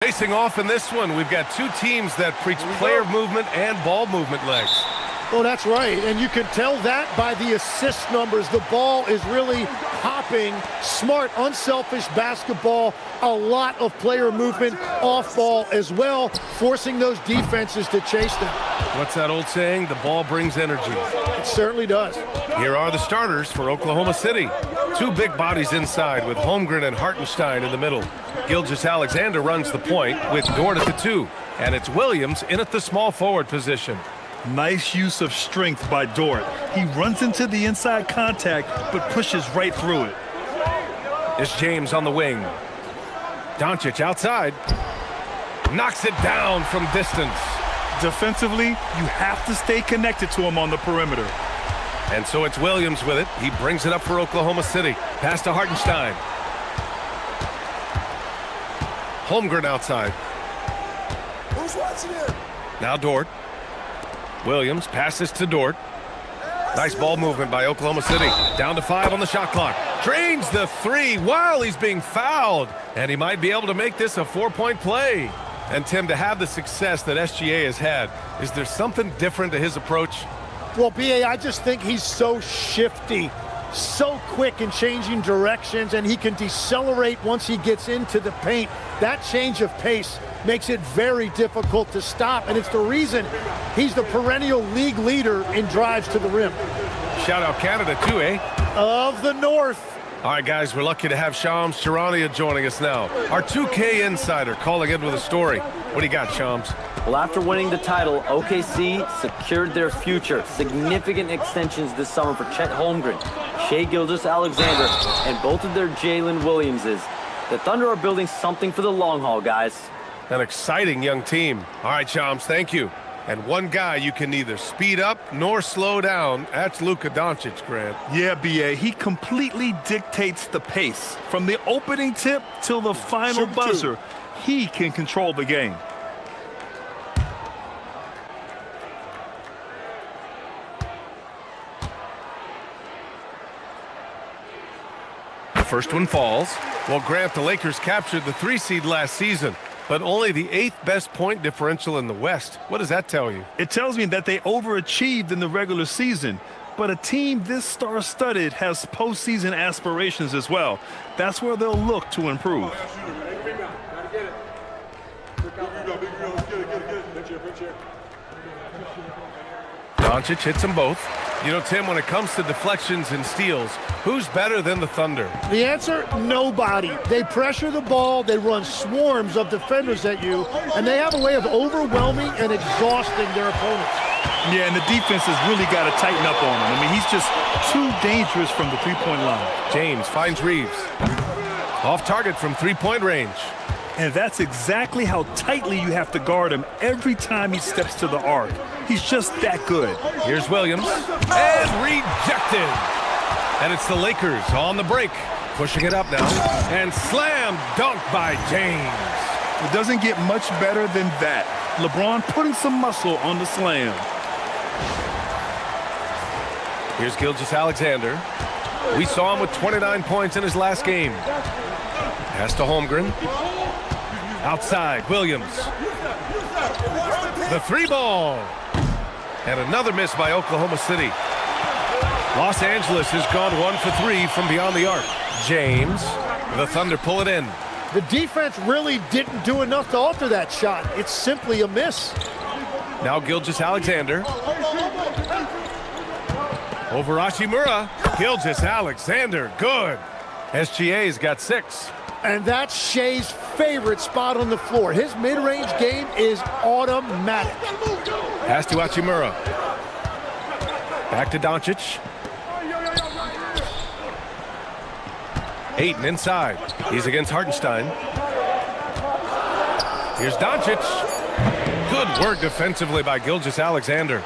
Facing off in this one, we've got two teams that preach player movement and ball movement legs. Oh, that's right, and you can tell that by the assist numbers. The ball is really hopping, smart, unselfish basketball, a lot of player movement off ball as well, forcing those defenses to chase them. What's that old saying? The ball brings energy. It certainly does. Here are the starters for Oklahoma City. Two big bodies inside with Holmgren and Hartenstein in the middle. Gilgeous-Alexander runs the point with Dort at the 2, and it's Williams in at the small forward position. Nice use of strength by Dort. He runs into the inside contact, but pushes right through it. It's James on the wing. Doncic outside. Knocks it down from distance. Defensively, you have to stay connected to him on the perimeter. And so it's Williams with it. He brings it up for Oklahoma City. Pass to Hartenstein. Holmgren outside. Who's watching it? Now Dort. Williams passes to Dort. Nice ball movement by Oklahoma City. Down to 5 on the shot clock. Drains the 3 while he's being fouled. And he might be able to make this a 4-point play. And Tim, to have the success that SGA has had, is there something different to his approach? Well, B.A., I just think he's so shifty, so quick in changing directions, and he can decelerate once he gets into the paint. That change of pace makes it very difficult to stop, and it's the reason he's the perennial league leader in drives to the rim. Shout out Canada too, eh? Of the North. All right, guys, we're lucky to have Shams Charania joining us now. Our 2K insider calling in with a story. What do you got, Shams? Well, after winning the title, OKC secured their future. Significant extensions this summer for Chet Holmgren, Shai Gilgeous-Alexander, and both of their Jalen Williamses. The Thunder are building something for the long haul, guys. An exciting young team. All right, Shams, thank you. And one guy you can neither speed up nor slow down, that's Luka Doncic, Grant. Yeah, B.A., he completely dictates the pace. From the opening tip till the final buzzer, he can control the game. The first one falls. Well, Grant, the Lakers captured the 3 seed last season, but only the 8th best point differential in the West. What does that tell you? It tells me that they overachieved in the regular season, but a team this star-studded has postseason aspirations as well. That's where they'll look to improve. Doncic hits them both. You know, Tim, when it comes to deflections and steals, who's better than the Thunder? The answer, nobody. They pressure the ball, they run swarms of defenders at you, and they have a way of overwhelming and exhausting their opponents. Yeah, and the defense has really got to tighten up on him. I mean, he's just too dangerous from the three-point line. James finds Reeves. Off target from three-point range. And that's exactly how tightly you have to guard him every time he steps to the arc. He's just that good. Here's Williams. And rejected. And it's the Lakers on the break. Pushing it up now. And slam dunk by James. It doesn't get much better than that. LeBron putting some muscle on the slam. Here's Gilgeous-Alexander. We saw him with 29 points in his last game. Pass to Holmgren. Outside, Williams. The 3-ball. And another miss by Oklahoma City. Los Angeles has gone 1 for 3 from beyond the arc. James, the Thunder pull it in. The defense really didn't do enough to alter that shot. It's simply a miss. Now Gilgeous-Alexander. Over Hachimura. Gilgeous-Alexander, good. SGA's got 6. And that's Shai's favorite spot on the floor. His mid-range game is automatic. Pass to Hachimura. Back to Doncic. Ayton inside. He's against Hartenstein. Here's Doncic. Good work defensively by Gilgeous-Alexander.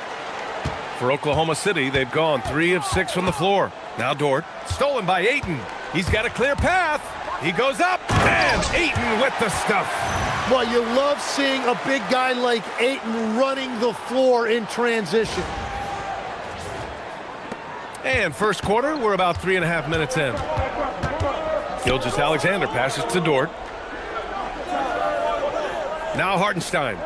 For Oklahoma City, they've gone 3 of 6 from the floor. Now Dort, stolen by Ayton. He's got a clear path. He goes up, and Ayton with the stuff. Well, you love seeing a big guy like Ayton running the floor in transition. And first quarter, we're about 3.5 minutes in. Now Hartenstein.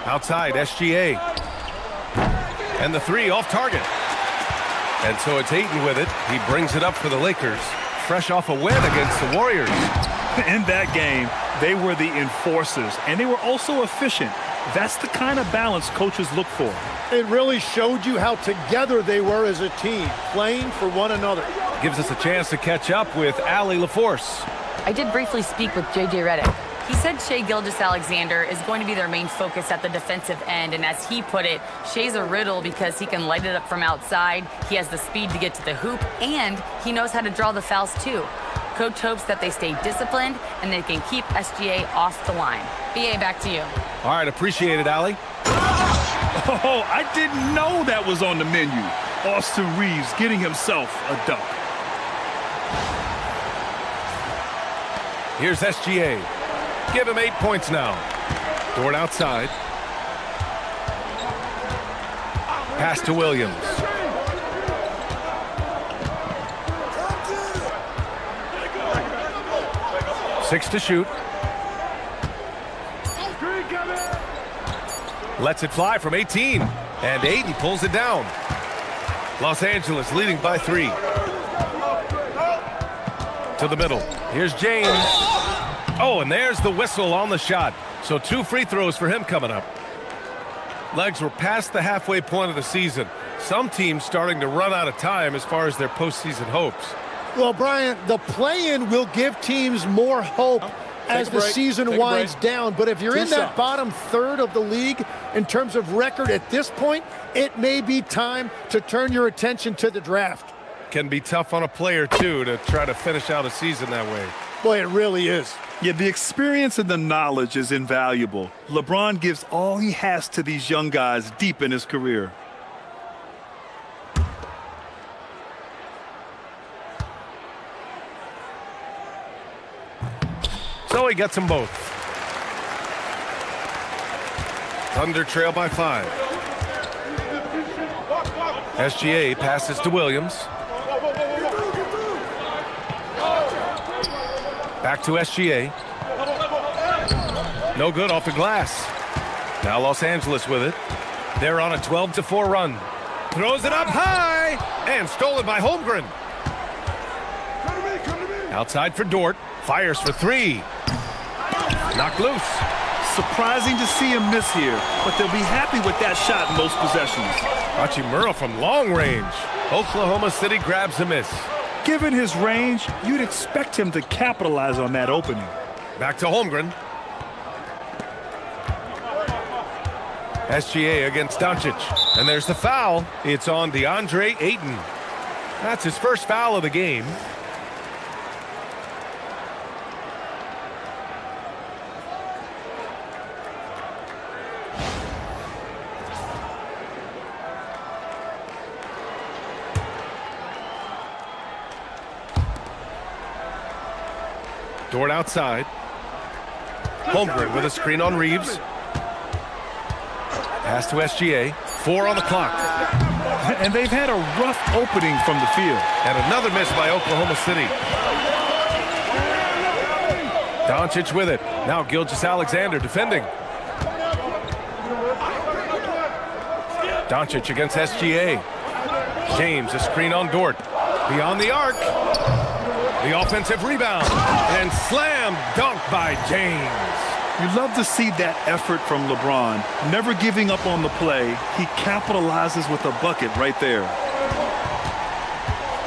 Outside, SGA. And the three off target. And so it's Ayton with it. He brings it up for the Lakers, fresh off a win against the Warriors. In that game, they were the enforcers, and they were also efficient. That's the kind of balance coaches look for. It really showed you how together they were as a team, playing for one another. Gives us a chance to catch up with Allie LaForce. I did briefly speak with J.J. Redick. He said Shai Gilgeous-Alexander is going to be their main focus at the defensive end, and as he put it, Shai's a riddle because he can light it up from outside, he has the speed to get to the hoop, and he knows how to draw the fouls too. Coach hopes that they stay disciplined and they can keep SGA off the line. BA, back to you. All right, appreciate it, Allie. Oh, I didn't know that was on the menu. Austin Reeves getting himself a dunk. Here's SGA. Give him 8 points now. Dort outside. Pass to Williams. Six to shoot. Lets it fly from 18. And 8, he pulls it down. Los Angeles leading by 3. To the middle. Here's James. Oh, and there's the whistle on the shot. So 2 free throws for him coming up. Legs were past the halfway point of the season. Some teams starting to run out of time as far as their postseason hopes. Well, Brian, the play-in will give teams more hope as the season winds down. But if you're in that bottom third of the league in terms of record at this point, it may be time to turn your attention to the draft. Can be tough on a player, too, to try to finish out a season that way. Boy, it really is. Yeah, the experience and the knowledge is invaluable. LeBron gives all he has to these young guys deep in his career. So he gets them both. Thunder trail by 5. SGA passes to Williams. Back to SGA. No good off the glass. Now Los Angeles with it. They're on a 12-4 run. Throws it up high and stolen by Holmgren. Outside for Dort. Fires for 3. Knocked loose. Surprising to see him miss here, but they'll be happy with that shot in most possessions. Hachimura from long range. Oklahoma City grabs a miss. Given his range, you'd expect him to capitalize on that opening. Back to Holmgren. SGA against Doncic. And there's the foul. It's on DeAndre Ayton. That's his first foul of the game. Dort outside. Holmgren with a screen on Reeves. Pass to SGA. 4 on the clock. And they've had a rough opening from the field. And another miss by Oklahoma City. Doncic with it. Now Gilgeous-Alexander defending. Doncic against SGA. James, a screen on Dort. Beyond the arc. The offensive rebound. And slam dunk by James. You love to see that effort from LeBron. Never giving up on the play. He capitalizes with a bucket right there.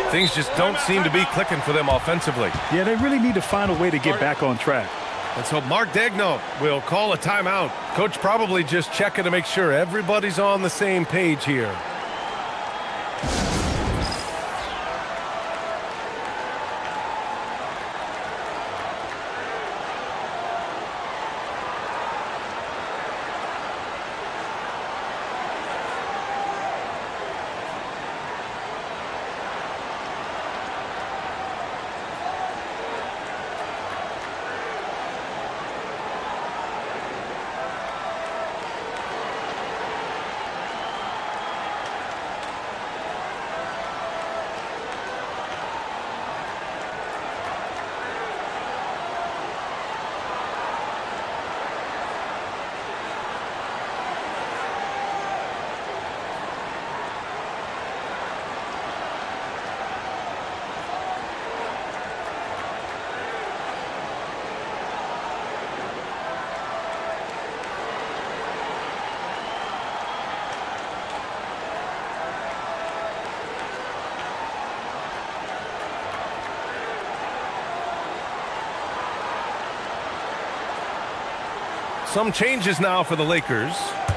Things just don't seem to be clicking for them offensively. Yeah, they really need to find a way to get back on track. And so Mark Daigneault will call a timeout. Coach probably just checking to make sure everybody's on the same page here. Some changes now for the Lakers.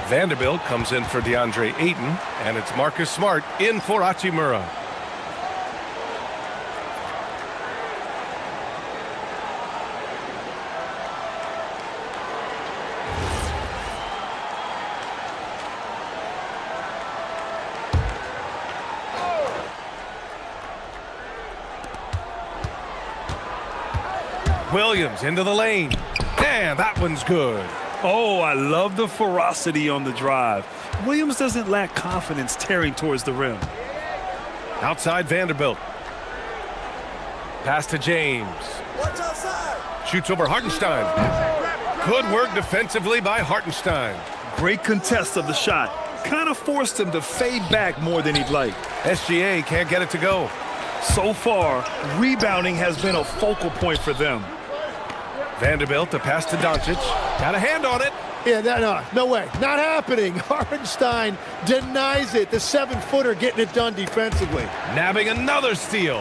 Vanderbilt comes in for DeAndre Ayton, and it's Marcus Smart in for Hachimura. Williams into the lane. And that one's good. Oh, I love the ferocity on the drive. Williams doesn't lack confidence tearing towards the rim. Outside Vanderbilt. Pass to James. Watch outside. Shoots over Hartenstein. Good work defensively by Hartenstein. Great contest of the shot. Kind of forced him to fade back more than he'd like. SGA can't get it to go. So far, rebounding has been a focal point for them. Vanderbilt, a pass to Doncic. Got a hand on it. Yeah, no way. Not happening. Hartenstein denies it. The 7-footer getting it done defensively. Nabbing another steal.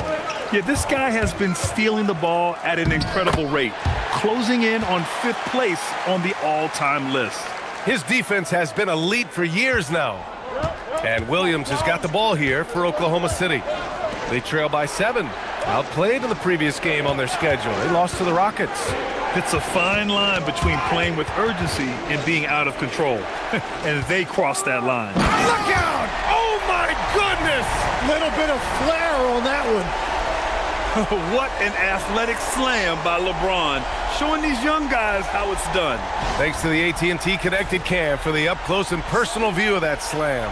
Yeah, this guy has been stealing the ball at an incredible rate, closing in on 5th place on the all-time list. His defense has been elite for years now. And Williams has got the ball here for Oklahoma City. They trail by 7. Outplayed in the previous game on their schedule. They lost to the Rockets. It's a fine line between playing with urgency and being out of control. And they crossed that line. Look out! Oh, my goodness! Little bit of flair on that one. What an athletic slam by LeBron, showing these young guys how it's done. Thanks to the AT&T Connected Cam for the up-close and personal view of that slam.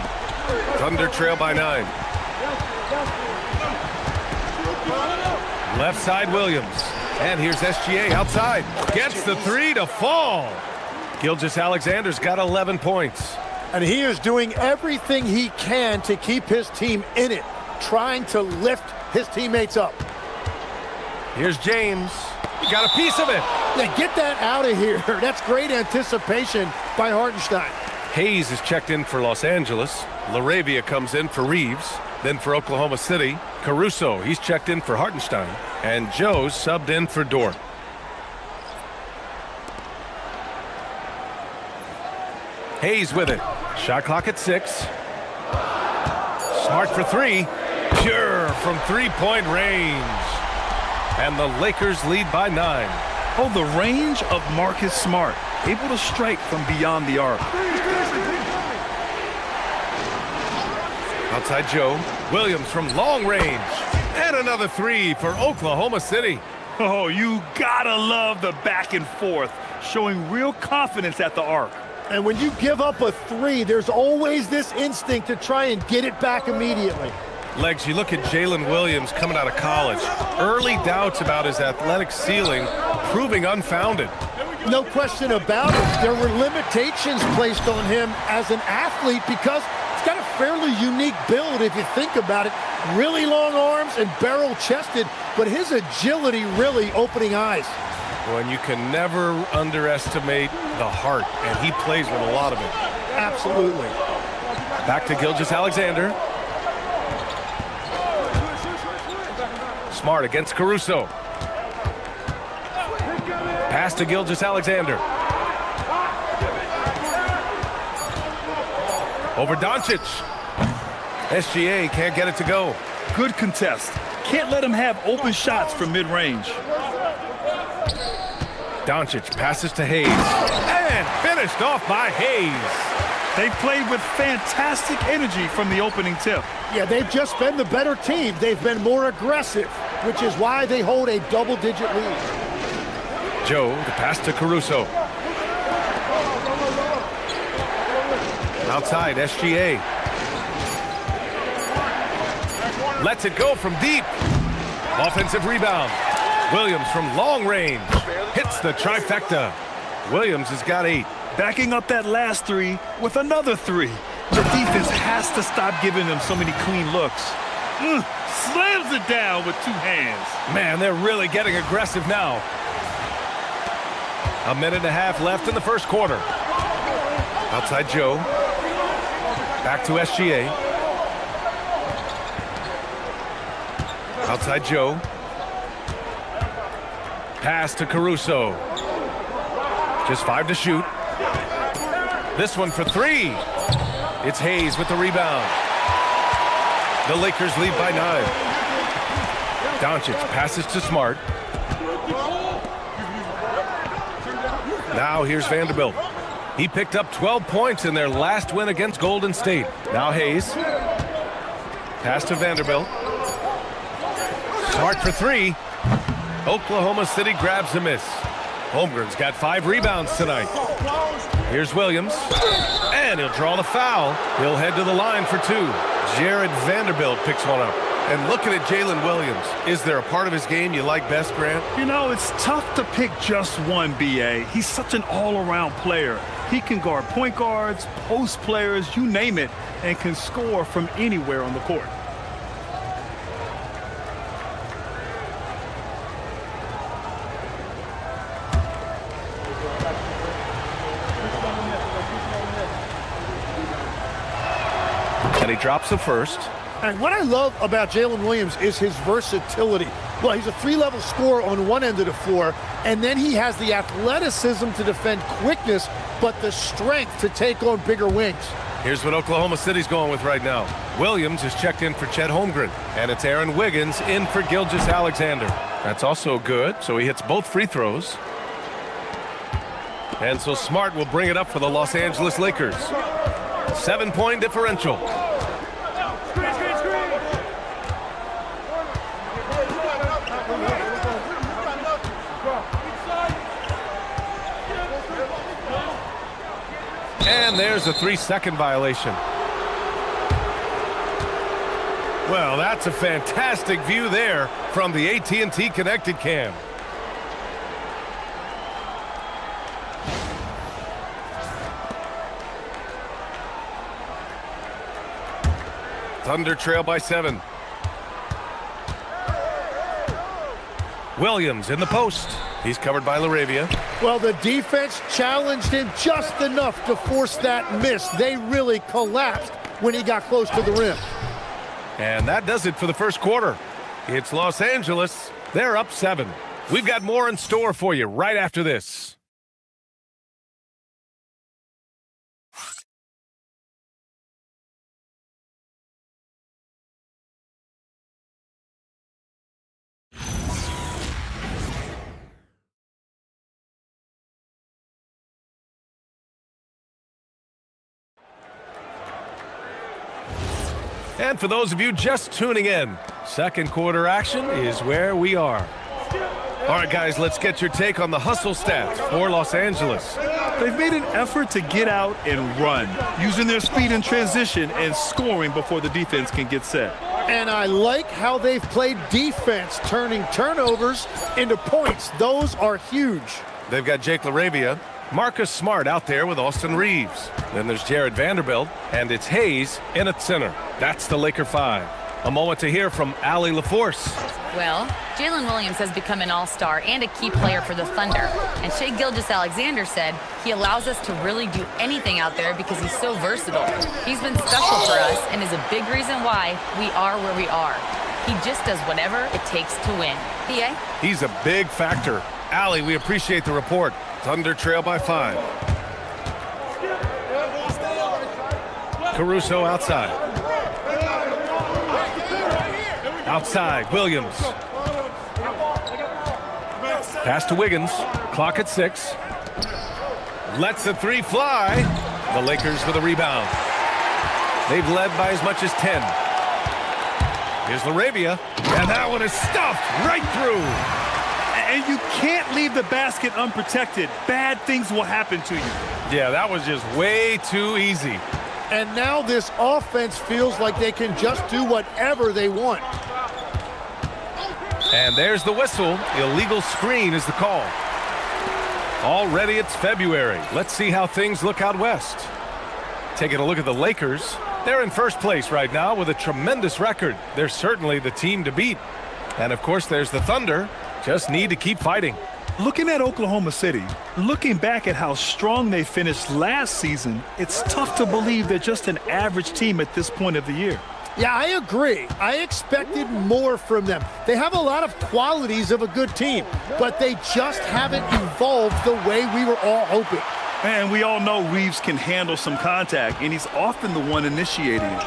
Thunder trail by 9. Left side Williams. And here's SGA outside. Gets the 3 to fall. Gilgeous-Alexander's got 11 points. And he is doing everything he can to keep his team in it, trying to lift his teammates up. Here's James. He got a piece of it. Yeah, get that out of here. That's great anticipation by Hartenstein. Hayes is checked in for Los Angeles. LaRavia comes in for Reeves. Then for Oklahoma City, Caruso, he's checked in for Hartenstein. And Joe's subbed in for Dort. Hayes with it. Shot clock at 6. Smart for 3. Pure from three-point range. And the Lakers lead by 9. Oh, the range of Marcus Smart, able to strike from beyond the arc. Outside Joe. Williams from long range. And another 3 for Oklahoma City. Oh, you gotta love the back and forth, showing real confidence at the arc. And when you give up a 3, there's always this instinct to try and get it back immediately. Legs, you look at Jalen Williams coming out of college. Early doubts about his athletic ceiling proving unfounded. No question about it. There were limitations placed on him as an athlete because he's got a fairly unique build if you think about it. Really long arms and barrel-chested, but his agility really opening eyes. Well, you can never underestimate the heart, and he plays with a lot of it. Absolutely. Back to Gilgeous-Alexander. Smart against Caruso. Pass to Gilgeous-Alexander. Over Doncic. SGA can't get it to go. Good contest. Can't let him have open shots from mid-range. Doncic passes to Hayes. And finished off by Hayes. They've played with fantastic energy from the opening tip. Yeah, they've just been the better team. They've been more aggressive, which is why they hold a double-digit lead. Joe, the pass to Caruso. Outside, SGA. Lets it go from deep. Offensive rebound. Williams from long range. Hits the trifecta. Williams has got 8. Backing up that last 3 with another 3. The defense has to stop giving them so many clean looks. Slams it down with 2 hands. Man, they're really getting aggressive now. A minute and a half left in the first quarter. Outside Joe. Back to SGA. Outside Joe. Pass to Caruso. Just 5 to shoot. This one for three. It's Hayes with the rebound. The Lakers lead by 9. Doncic passes to Smart. Now here's Vanderbilt. He picked up 12 points in their last win against Golden State. Now Hayes. Pass to Vanderbilt. Smart for three. Oklahoma City grabs a miss. Holmgren's got 5 rebounds tonight. Here's Williams. And he'll draw the foul. He'll head to the line for 2. Jared Vanderbilt picks one up. And looking at Jalen Williams, is there a part of his game you like best, Grant? You know, it's tough to pick just one, B.A. He's such an all-around player. He can guard point guards, post players, you name it, and can score from anywhere on the court. And he drops the first. And what I love about Jalen Williams is his versatility. Well, he's a 3-level scorer on one end of the floor, and then he has the athleticism to defend quickness, but the strength to take on bigger wings. Here's what Oklahoma City's going with right now. Williams is checked in for Chet Holmgren, and it's Aaron Wiggins in for Gilgeous-Alexander. That's also good, so he hits both free throws. And so Smart will bring it up for the Los Angeles Lakers. 7-point differential. And there's a 3-second violation. Well, that's a fantastic view there from the AT&T Connected Cam. Thunder trail by 7. Williams in the post. He's covered by LaRavia. Well, the defense challenged him just enough to force that miss. They really collapsed when he got close to the rim. And that does it for the first quarter. It's Los Angeles. They're up 7. We've got more in store for you right after this. And for those of you just tuning in, second quarter action is where we are. All right, guys, let's get your take on the hustle stats for Los Angeles. They've made an effort to get out and run, using their speed in transition and scoring before the defense can get set. And I like how they've played defense, turning turnovers into points. Those are huge. They've got Jake LaRavia, Marcus Smart out there with Austin Reeves. Then there's Jared Vanderbilt, and it's Hayes in at center. That's the Laker 5. A moment to hear from Allie LaForce. Well, Jalen Williams has become an all-star and a key player for the Thunder. And Shai Gilgeous-Alexander said he allows us to really do anything out there because he's so versatile. He's been special for us and is a big reason why we are where we are. He just does whatever it takes to win. PA? He's a big factor. Allie, we appreciate the report. Thunder trail by 5. Caruso outside. Outside, Williams. Pass to Wiggins. Clock at 6. Lets the 3 fly. The Lakers with a rebound. They've led by as much as 10. Here's LaRavia. And that one is stuffed right through. And you can't leave the basket unprotected. Bad things will happen to you. Yeah, that was just way too easy. And now this offense feels like they can just do whatever they want. And there's the whistle. Illegal screen is the call. Already it's February. Let's see how things look out west. Taking a look at the Lakers. They're in first place right now with a tremendous record. They're certainly the team to beat. And of course there's the Thunder. Just need to keep fighting. Looking at Oklahoma City, looking back at how strong they finished last season, it's tough to believe they're just an average team at this point of the year. Yeah, I agree. I expected more from them. They have a lot of qualities of a good team, but they just haven't evolved the way we were all hoping. And we all know Reeves can handle some contact, and he's often the one initiating it.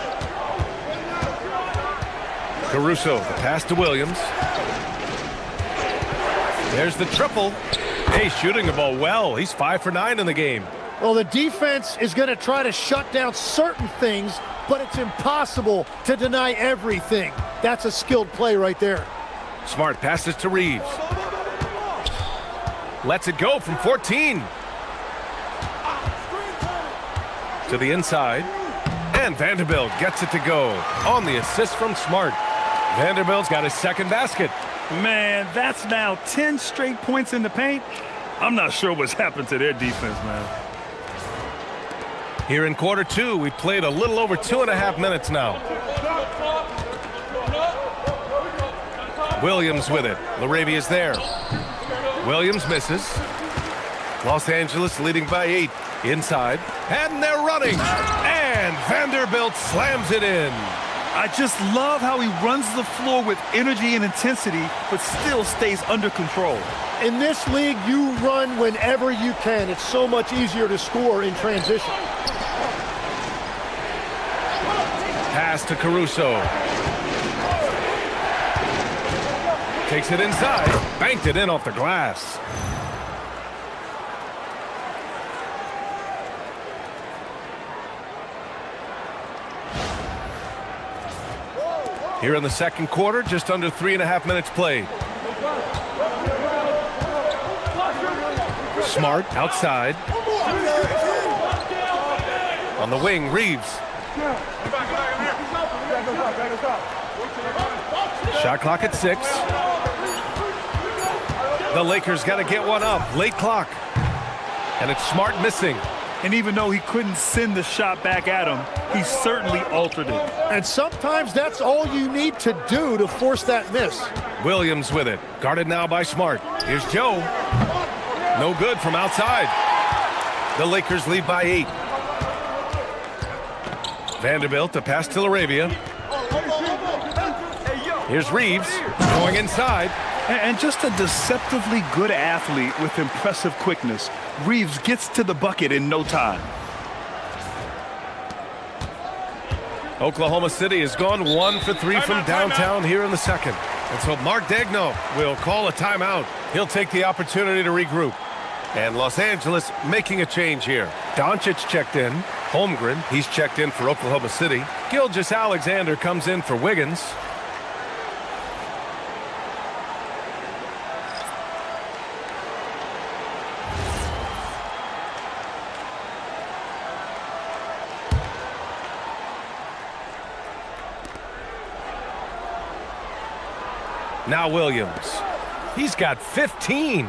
Caruso, the pass to Williams. There's the triple. Hey, shooting the ball well. He's 5 for 9 in the game. Well, the defense is going to try to shut down certain things, but it's impossible to deny everything. That's a skilled play right there. Smart passes to Reeves. Lets it go from 14. To the inside. And Vanderbilt gets it to go on the assist from Smart. Vanderbilt's got his second basket. Man, that's now 10 straight points in the paint. I'm not sure what's happened to their defense, man. Here in quarter two, we played a little over 2.5 minutes now. Williams with it. LaRavia's there. Williams misses. Los Angeles leading by 8. Inside. And they're running. And Vanderbilt slams it in. I just love how he runs the floor with energy and intensity, but still stays under control. In this league, you run whenever you can. It's so much easier to score in transition. Pass to Caruso. Takes it inside. Banked it in off the glass. Here in the second quarter, just under 3.5 minutes played. Smart outside. On the wing, Reeves. Shot clock at 6. The Lakers got to get one up. Late clock. And it's Smart missing. And even though he couldn't send the shot back at him, he certainly altered it. And sometimes that's all you need to do to force that miss. Williams with it. Guarded now by Smart. Here's Joe. No good from outside. The Lakers lead by 8. Vanderbilt, the pass to LaRavia. Here's Reeves going inside. And just a deceptively good athlete with impressive quickness. Reeves gets to the bucket in no time. Oklahoma City has gone 1 for 3 from downtown here in the second. And so Mark Daigneault will call a timeout. He'll take the opportunity to regroup. And Los Angeles making a change here. Doncic checked in. Holmgren, he's checked in for Oklahoma City. Gilgeous-Alexander comes in for Wiggins. Now Williams. He's got 15.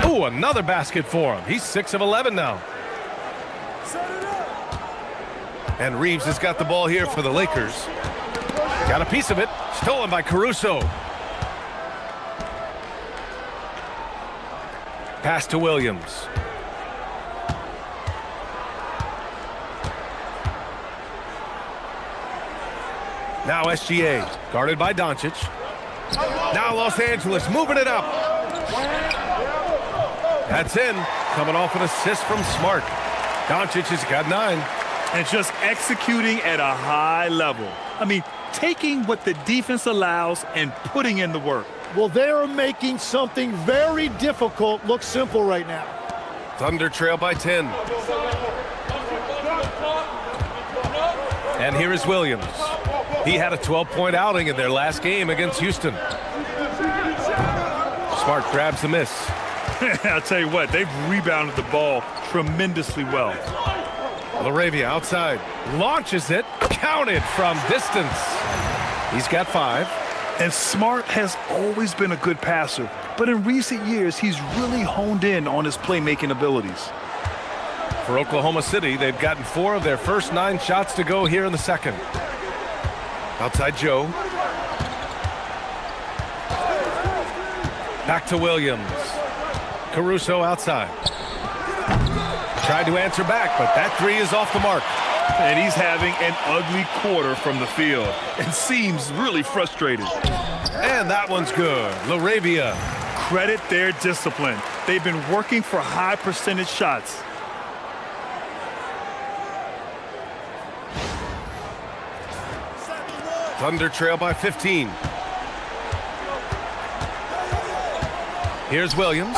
Ooh, another basket for him. He's 6 of 11 now. And Reeves has got the ball here for the Lakers. Got a piece of it. Stolen by Caruso. Pass to Williams. Now SGA, guarded by Doncic. Now Los Angeles moving it up. That's in, coming off an assist from Smart. Doncic has got 9. And just executing at a high level. I mean, taking what the defense allows and putting in the work. Well, they're making something very difficult look simple right now. Thunder trail by 10. And here is Williams. He had a 12-point outing in their last game against Houston. Smart grabs the miss. I'll tell you what, they've rebounded the ball tremendously well. LaRavia outside. Launches it. Counted from distance. He's got 5. And Smart has always been a good passer, but in recent years, he's really honed in on his playmaking abilities. For Oklahoma City, they've gotten 4 of their first 9 shots to go here in the second. Outside Joe. Back to Williams. Caruso outside. Tried to answer back, but that 3 is off the mark. And he's having an ugly quarter from the field and seems really frustrated. And that one's good. LaRavia. Credit their discipline. They've been working for high percentage shots. Thunder trail by 15. Here's Williams.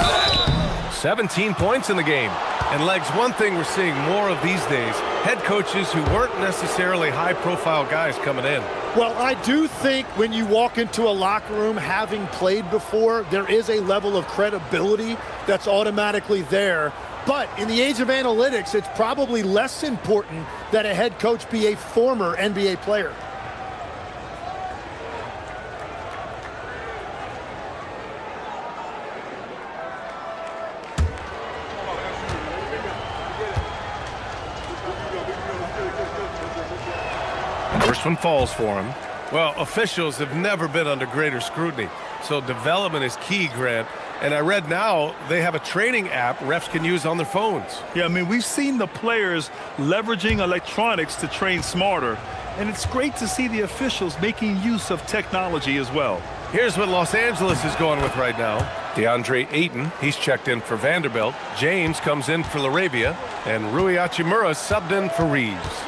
17 points in the game. And Legs, one thing we're seeing more of these days, head coaches who weren't necessarily high-profile guys coming in. Well, I do think when you walk into a locker room having played before, there is a level of credibility that's automatically there. But in the age of analytics, it's probably less important that a head coach be a former NBA player. First one falls for him. Well, officials have never been under greater scrutiny, so development is key, Grant. And I read now they have a training app refs can use on their phones. Yeah, I mean, we've seen the players leveraging electronics to train smarter, and it's great to see the officials making use of technology as well. Here's what Los Angeles is going with right now. DeAndre Ayton, he's checked in for Vanderbilt. James comes in for LaRavia, and Rui Hachimura subbed in for Reeves.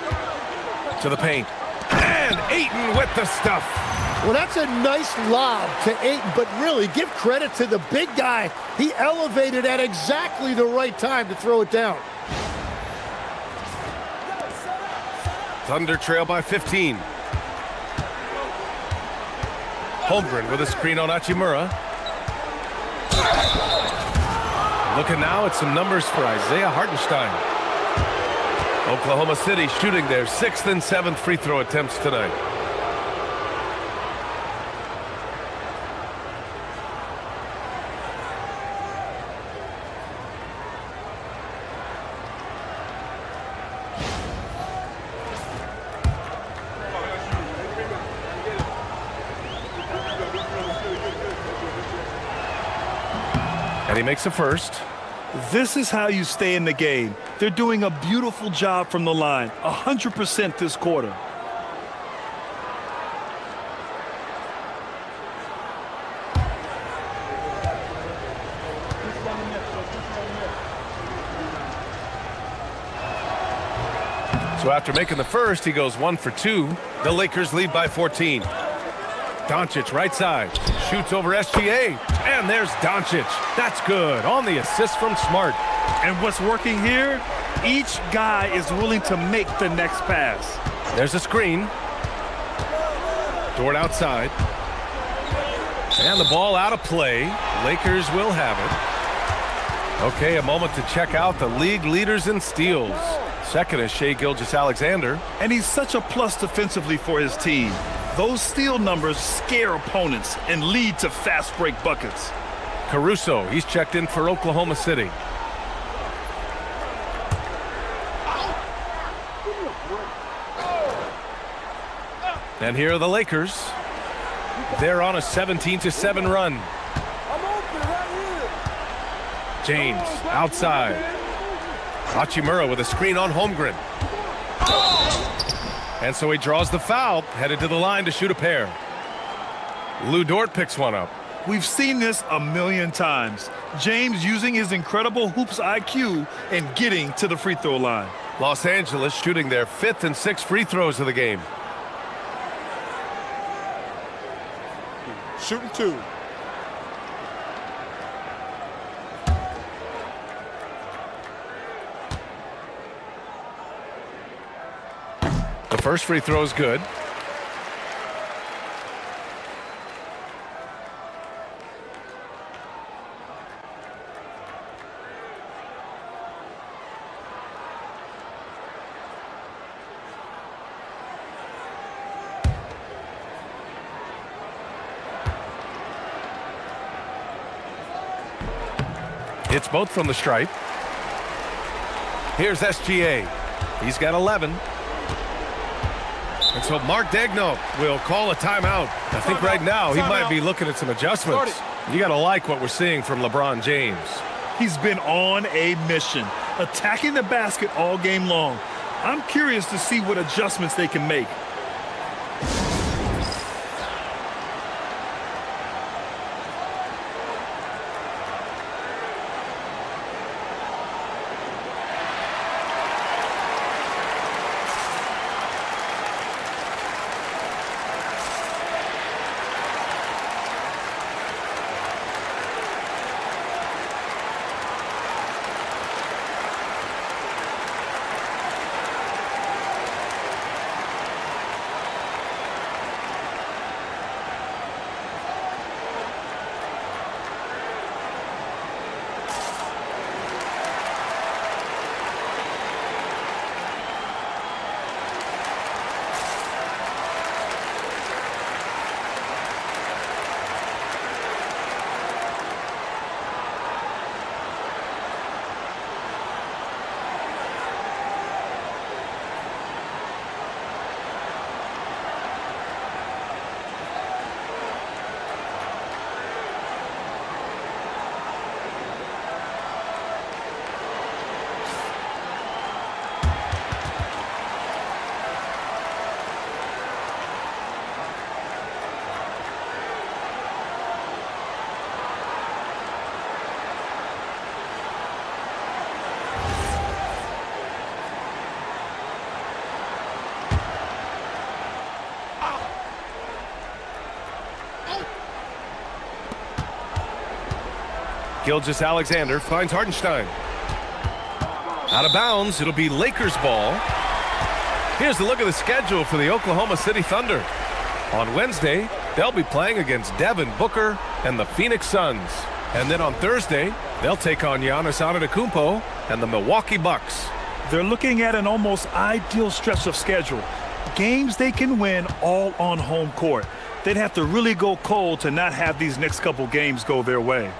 To the paint. And Ayton with the stuff. Well, that's a nice lob to Ayton, but really give credit to the big guy. He elevated at exactly the right time to throw it down. Thunder trail by 15. Holmgren with a screen on Hachimura. Looking now at some numbers for Isaiah Hartenstein. Oklahoma City shooting their 6th and 7th free throw attempts tonight. And he makes a first. This is how you stay in the game. They're doing a beautiful job from the line, 100% this quarter. So after making the first, he goes 1 for 2. The Lakers lead by 14. Doncic right side, shoots over SGA, and there's Doncic. That's good on the assist from Smart. And what's working here? Each guy is willing to make the next pass. There's a screen. Dort outside. And the ball out of play. Lakers will have it. Okay, a moment to check out the league leaders in steals. Second is Shai Gilgeous-Alexander. And he's such a plus defensively for his team. Those steal numbers scare opponents and lead to fast break buckets. Caruso, he's checked in for Oklahoma City. And here are the Lakers. They're on a 17-7 run. James outside. Hachimura with a screen on Holmgren. And so he draws the foul, headed to the line to shoot a pair. Lou Dort picks one up. We've seen this a million times. James using his incredible hoops IQ and getting to the free throw line. Los Angeles shooting their 5th and 6th free throws of the game. Shooting 2. The first free throw is good. Hits both from the stripe. Here's SGA. He's got 11. And so Mark Daigneault will call a timeout. I think right now he might be looking at some adjustments. You got to like what we're seeing from LeBron James. He's been on a mission, attacking the basket all game long. I'm curious to see what adjustments they can make. Gilgeous-Alexander finds Hartenstein. Out of bounds, it'll be Lakers ball. Here's a look at the schedule for the Oklahoma City Thunder. On Wednesday, they'll be playing against Devin Booker and the Phoenix Suns. And then on Thursday, they'll take on Giannis Antetokounmpo and the Milwaukee Bucks. They're looking at an almost ideal stretch of schedule. Games they can win all on home court. They'd have to really go cold to not have these next couple games go their way.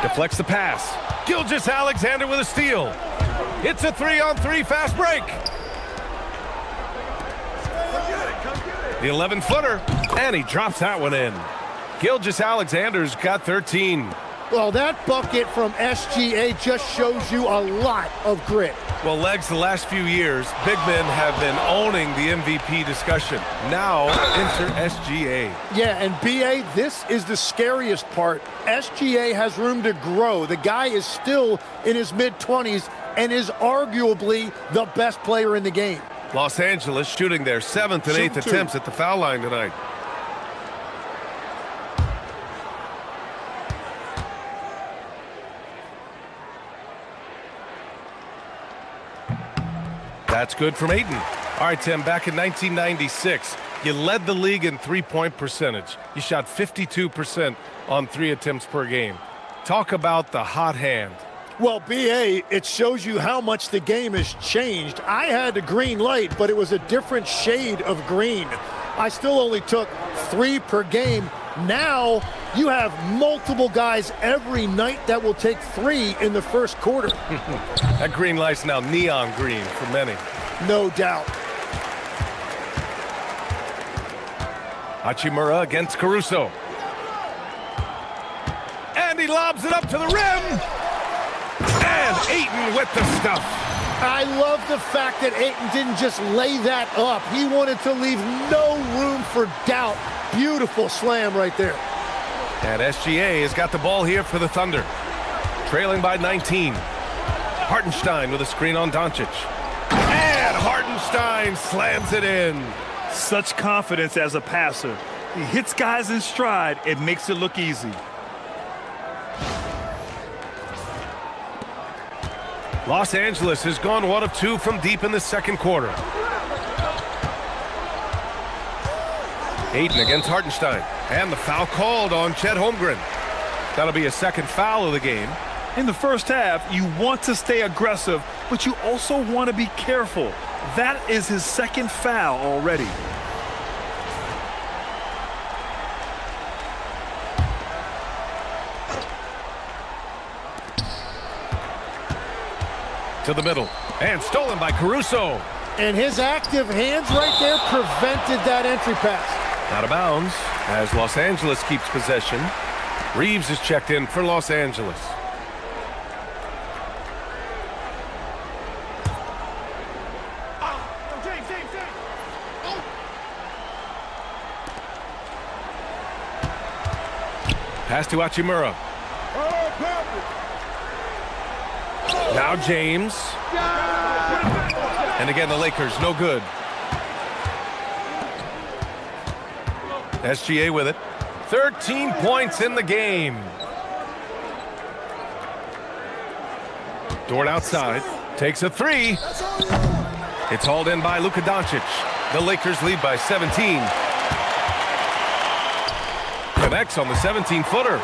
Deflects the pass. Gilgeous-Alexander with a steal. It's a 3-on-3 fast break. The 11-footer, and he drops that one in. Gilgeous-Alexander's got 13. Well, that bucket from SGA just shows you a lot of grit. Well, Legs, the last few years, big men have been owning the MVP discussion. Now, enter SGA. Yeah, and BA, this is the scariest part. SGA has room to grow. The guy is still in his mid-20s and is arguably the best player in the game. Los Angeles shooting their 7th and 8th attempts at the foul line tonight. That's good from Ayton. All right, Tim, back in 1996, you led the league in three-point percentage. You shot 52% on 3 attempts per game. Talk about the hot hand. Well, BA, it shows you how much the game has changed. I had a green light, but it was a different shade of green. I still only took 3 per game. Now you have multiple guys every night that will take 3 in the first quarter. That green light's now neon green for many. No doubt. Hachimura against Caruso. And he lobs it up to the rim. And Ayton with the stuff. I love the fact that Ayton didn't just lay that up. He wanted to leave no room for doubt. Beautiful slam right there. And SGA has got the ball here for the Thunder. Trailing by 19. Hartenstein with a screen on Doncic. And Hartenstein slams it in. Such confidence as a passer. He hits guys in stride. It makes it look easy. Los Angeles has gone 1 of 2 from deep in the second quarter. Ayton against Hartenstein. And the foul called on Chet Holmgren. That'll be a second foul of the game. In the first half, you want to stay aggressive, but you also want to be careful. That is his second foul already. To the middle. And stolen by Caruso. And his active hands right there prevented that entry pass. Out of bounds as Los Angeles keeps possession. Reeves is checked in for Los Angeles. Pass to Hachimura. Now James. And again, the Lakers, no good. SGA with it. 13 points in the game. Dort outside. Takes a three. It's hauled in by Luka Doncic. The Lakers lead by 17. Connects on the 17-footer.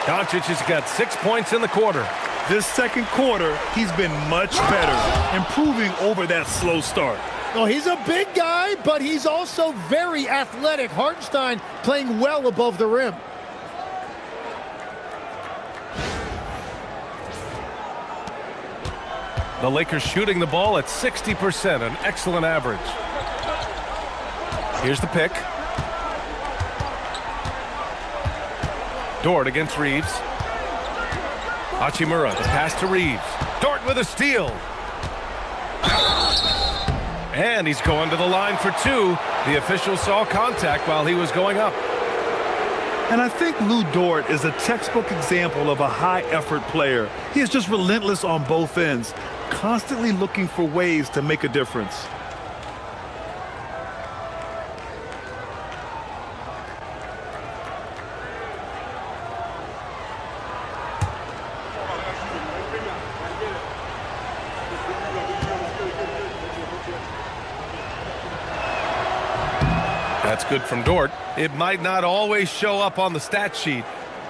Doncic has got 6 points in the quarter. This second quarter, he's been much better, improving over that slow start. Well, he's a big guy, but he's also very athletic. Hartenstein playing well above the rim. The Lakers shooting the ball at 60%, an excellent average. Here's the pick. Dort against Reeves. Hachimura, the pass to Reeves. Dort with a steal. And he's going to the line for two. The official saw contact while he was going up. And I think Lou Dort is a textbook example of a high-effort player. He is just relentless on both ends, constantly looking for ways to make a difference. That's good from Dort. It might not always show up on the stat sheet,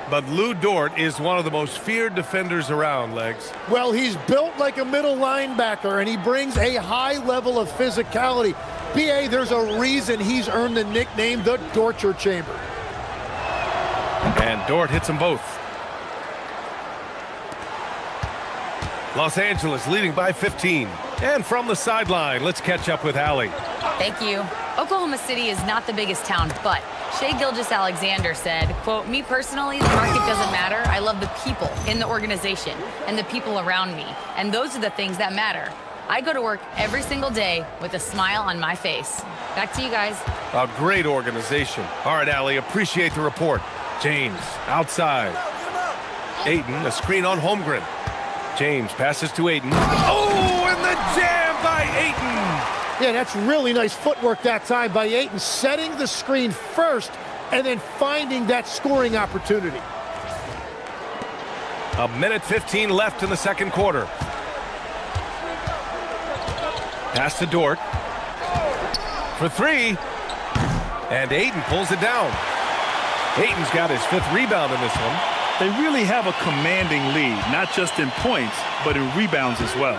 but Lou Dort is one of the most feared defenders around, Legs. Well, he's built like a middle linebacker, and he brings a high level of physicality. B.A., there's a reason he's earned the nickname the Dorture Chamber. And Dort hits them both. Los Angeles leading by 15. And from the sideline, let's catch up with Allie. Thank you. Oklahoma City is not the biggest town, but Shai Gilgeous-Alexander said, quote, "Me personally, the market doesn't matter. I love the people in the organization and the people around me. And those are the things that matter. I go to work every single day with a smile on my face." Back to you guys. A great organization. All right, Allie, appreciate the report. James outside. Ayton, a screen on Holmgren. James passes to Ayton. Oh, and the jam by Ayton! Yeah, that's really nice footwork that time by Ayton, setting the screen first and then finding that scoring opportunity. A minute 15 left in the second quarter. Pass to Dort. For three. And Ayton pulls it down. Ayton's got his fifth rebound in this one. They really have a commanding lead, not just in points, but in rebounds as well.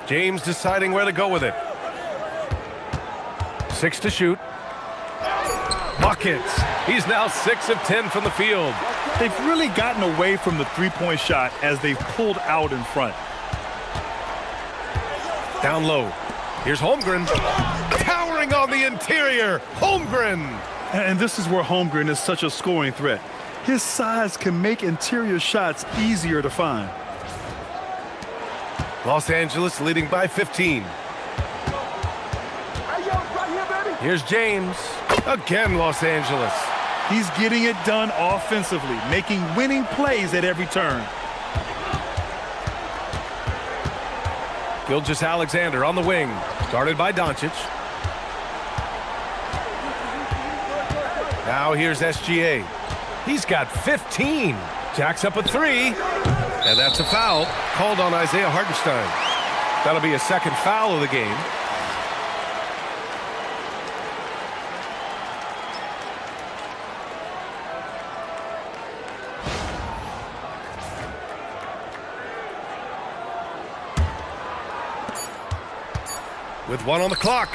James deciding where to go with it. 6 to shoot. Buckets. He's now 6 of 10 from the field. They've really gotten away from the three-point shot as they've pulled out in front. Down low. Here's Holmgren. Towering on the interior. Holmgren. And this is where Holmgren is such a scoring threat. His size can make interior shots easier to find. Los Angeles leading by 15. Here's James. Again, Los Angeles. He's getting it done offensively, making winning plays at every turn. Gilgeous-Alexander on the wing. Guarded by Doncic. Now here's SGA. He's got 15. Jacks up a three. And that's a foul called on Isaiah Hartenstein. That'll be a second foul of the game. With 1 on the clock.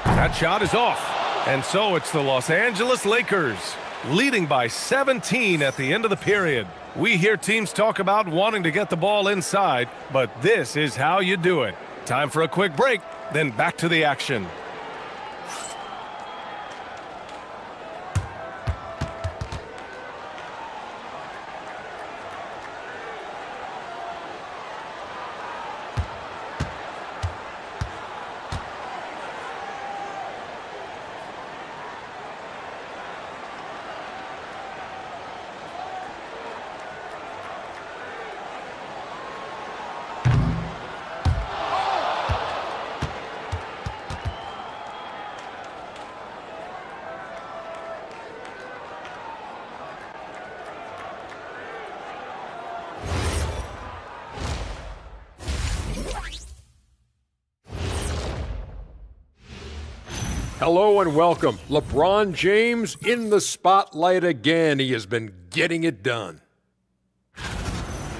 That shot is off. And so it's the Los Angeles Lakers leading by 17 at the end of the period. We hear teams talk about wanting to get the ball inside, but this is how you do it. Time for a quick break, then back to the action. Hello and welcome. LeBron James in the spotlight again. He has been getting it done.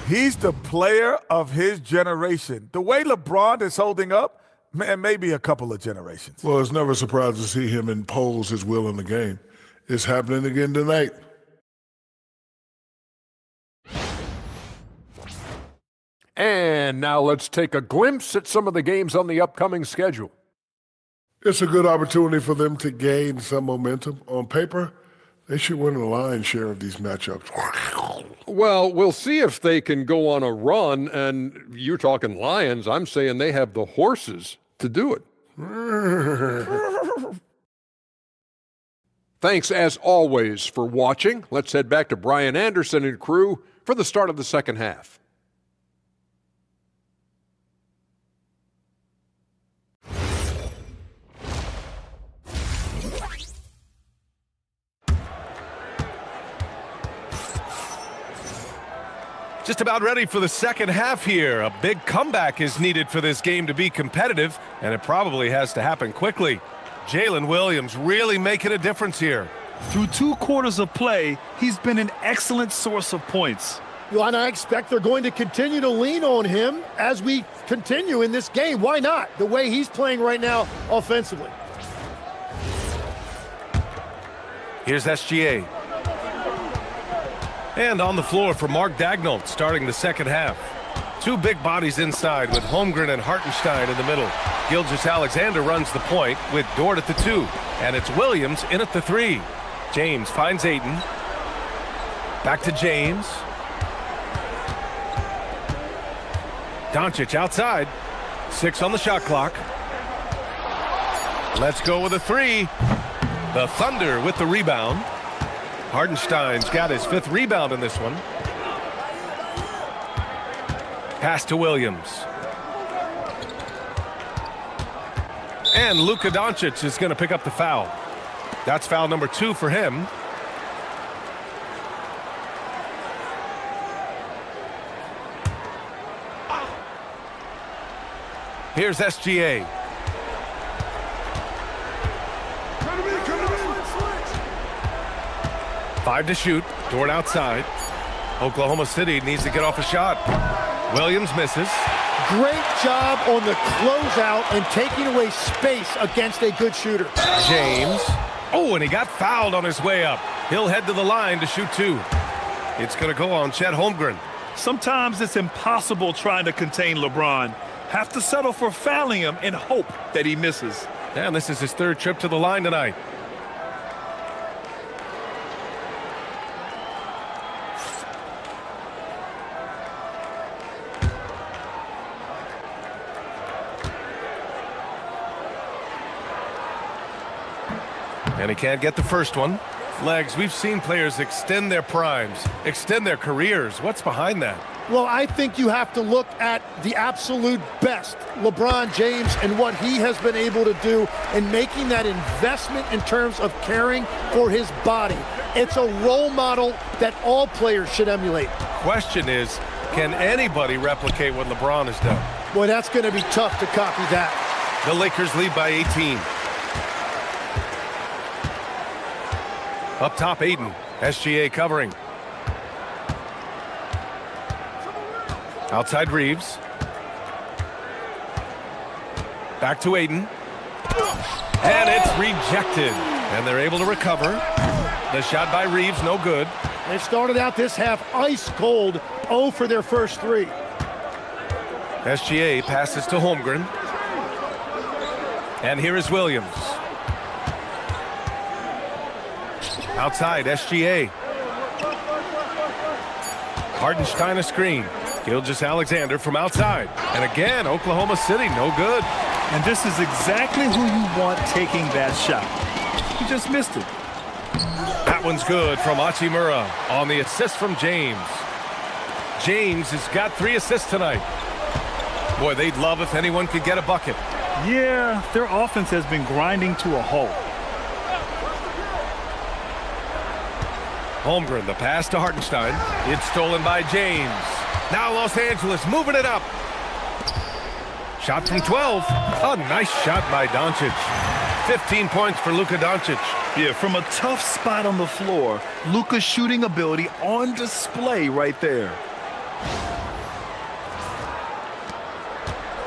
He's the player of his generation. The way LeBron is holding up, man, maybe a couple of generations. Well, it's never surprising to see him impose his will in the game. It's happening again tonight. And now let's take a glimpse at some of the games on the upcoming schedule. It's a good opportunity for them to gain some momentum. On paper, they should win the lion's share of these matchups. Well, we'll see if they can go on a run, and you're talking Lions. I'm saying they have the horses to do it. Thanks, as always, for watching. Let's head back to Brian Anderson and crew for the start of the second half. Just about ready for the second half here. A big comeback is needed for this game to be competitive, and it probably has to happen quickly. Jalen Williams really making a difference here. Through 2 quarters of play, he's been an excellent source of points. And I expect they're going to continue to lean on him as we continue in this game. Why not? The way he's playing right now offensively. Here's SGA. And on the floor for Mark Daigneault starting the second half. 2 big bodies inside with Holmgren and Hartenstein in the middle. Gilgeous-Alexander runs the point with Dort at the 2. And it's Williams in at the 3. James finds Ayton. Back to James. Doncic outside. 6 on the shot clock. Let's go with a 3. The Thunder with the rebound. Hartenstein's got his 5th rebound in this one. Pass to Williams. And Luka Doncic is going to pick up the foul. That's foul number 2 for him. Here's SGA. 5 to shoot. Dort outside. Oklahoma City needs to get off a shot. Williams misses. Great job on the closeout and taking away space against a good shooter. James. Oh, and he got fouled on his way up. He'll head to the line to shoot 2. It's going to go on Chet Holmgren. Sometimes it's impossible trying to contain LeBron. Have to settle for fouling him and hope that he misses. And this is his 3rd trip to the line tonight. And he can't get the first one. Legs, we've seen players extend their primes, extend their careers. What's behind that? Well, I think you have to look at the absolute best, LeBron James, and what he has been able to do in making that investment in terms of caring for his body. It's a role model that all players should emulate. Question is, can anybody replicate what LeBron has done? Boy, that's going to be tough to copy that. The Lakers lead by 18. Up top, Ayton. SGA covering. Outside Reeves. Back to Ayton. And it's rejected. And they're able to recover. The shot by Reeves, no good. They started out this half ice cold, 0 for their first 3. SGA passes to Holmgren. And here is Williams. Outside, SGA. Hartenstein a screen. Gilgeous-Alexander from outside. And again, Oklahoma City, no good. And this is exactly who you want taking that shot. He just missed it. That one's good from Hachimura on the assist from James. James has got 3 assists tonight. Boy, they'd love if anyone could get a bucket. Yeah, their offense has been grinding to a halt. Holmgren, the pass to Hartenstein. It's stolen by James. Now Los Angeles moving it up. Shot from 12. A nice shot by Doncic. 15 points for Luka Doncic. Yeah, from a tough spot on the floor, Luka's shooting ability on display right there.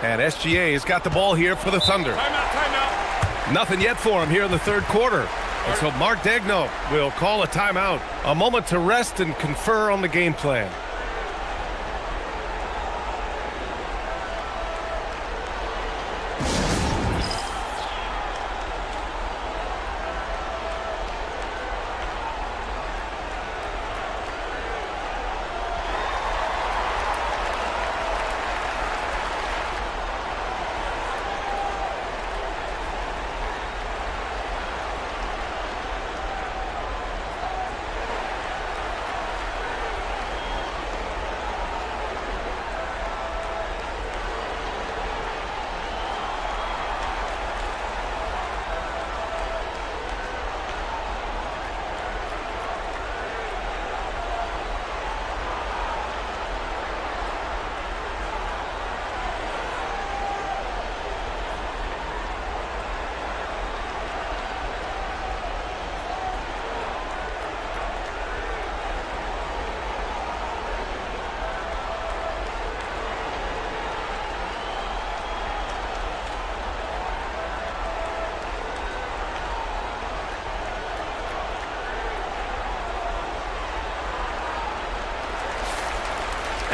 And SGA has got the ball here for the Thunder. Timeout. Nothing yet for him here in the third quarter. And so Mark Daigneault will call a timeout. A moment to rest and confer on the game plan.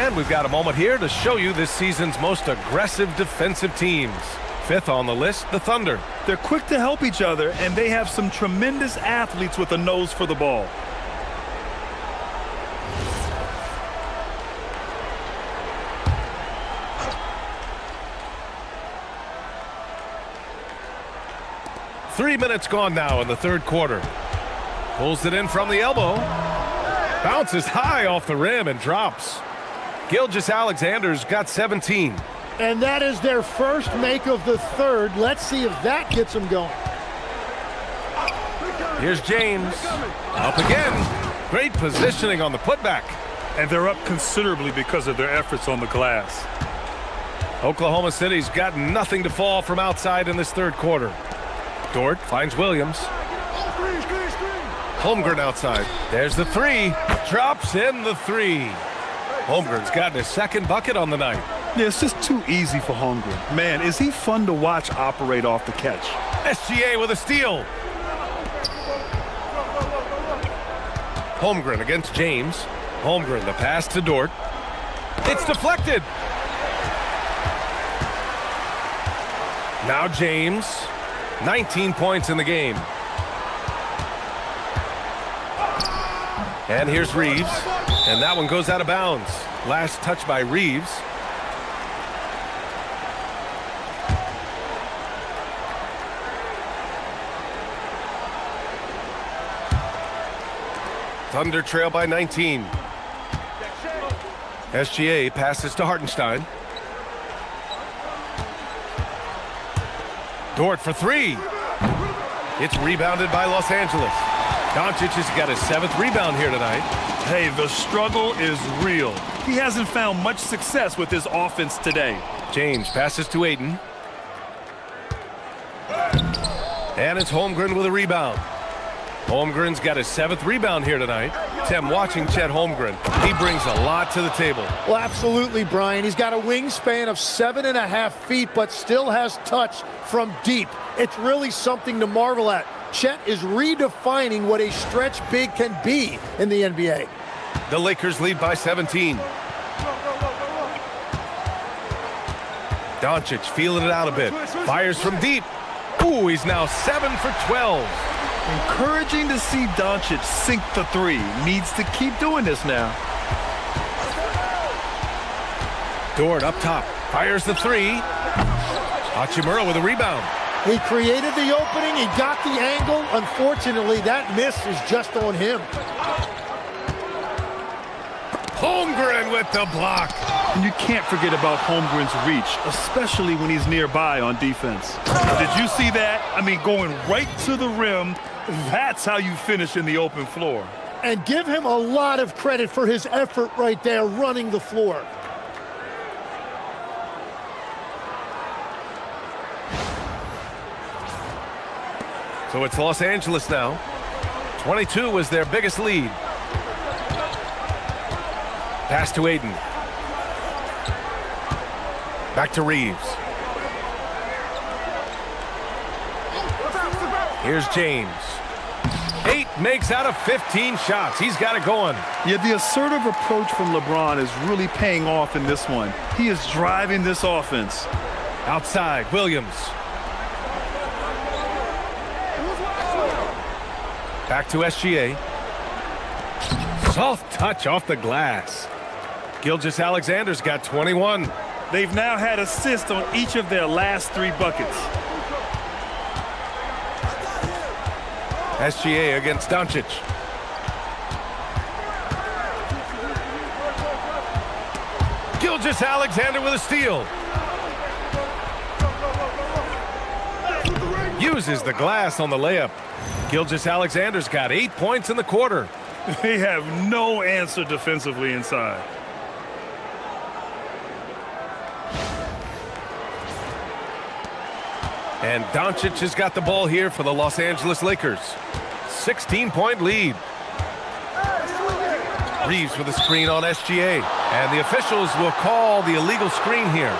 And we've got a moment here to show you this season's most aggressive defensive teams. Fifth on the list, the Thunder. They're quick to help each other, and they have some tremendous athletes with a nose for the ball. Three minutes gone now in the third quarter. Pulls it in from the elbow. Bounces high off the rim and drops. Gilgeous-Alexander's got 17. And that is their first make of the third. Let's see if that gets them going. Here's James. Up again. Great positioning on the putback. And they're up considerably because of their efforts on the glass. Oklahoma City's got nothing to fall from outside in this third quarter. Dort finds Williams. Holmgren outside. There's the three. Drops in the three. Holmgren's gotten his second bucket on the night. Yeah, it's just too easy for Holmgren. Man, is he fun to watch operate off the catch. SGA with a steal. Holmgren against James. Holmgren, the pass to Dort. It's deflected. Now James. 19 points in the game. And here's Reeves. And that one goes out of bounds. Last touch by Reeves. Thunder trail by 19. SGA passes to Hartenstein. Dort for three. It's rebounded by Los Angeles. Doncic has got his 7th rebound here tonight. Hey, the struggle is real. He hasn't found much success with his offense today. James passes to Ayton. And it's Holmgren with a rebound. Holmgren's got his 7th rebound here tonight. Tim, watching Chet Holmgren, he brings a lot to the table. Well, absolutely, Brian. He's got a wingspan of 7.5 feet, but still has touch from deep. It's really something to marvel at. Chet is redefining what a stretch big can be in the NBA. The Lakers lead by 17. Doncic feeling it out a bit. Fires from deep. Ooh, he's now 7 for 12. Encouraging to see Doncic sink the three. Needs to keep doing this now. Dort up top. Fires the three. Hachimura with a rebound. He created the opening. He got the angle. Unfortunately, that miss is just on him. Holmgren with the block. And you can't forget about Holmgren's reach, especially when he's nearby on defense. Did you see that? I mean, going right to the rim. That's how you finish in the open floor. And give him a lot of credit for his effort right there running the floor. So it's Los Angeles now. 22 was their biggest lead. Pass to Aiden. Back to Reeves. Here's James. 8 makes out of 15 shots. He's got it going. Yeah, the assertive approach from LeBron is really paying off in this one. He is driving this offense. Outside, Williams. Back to SGA. Soft touch off the glass. Gilgeous-Alexander's got 21. They've now had assists on each of their last 3 buckets. SGA against Doncic. Gilgeous-Alexander with a steal. Uses the glass on the layup. Gilgeous-Alexander's got 8 points in the quarter. They have no answer defensively inside. And Doncic has got the ball here for the Los Angeles Lakers. 16-point lead. Reeves with a screen on SGA. And the officials will call the illegal screen here.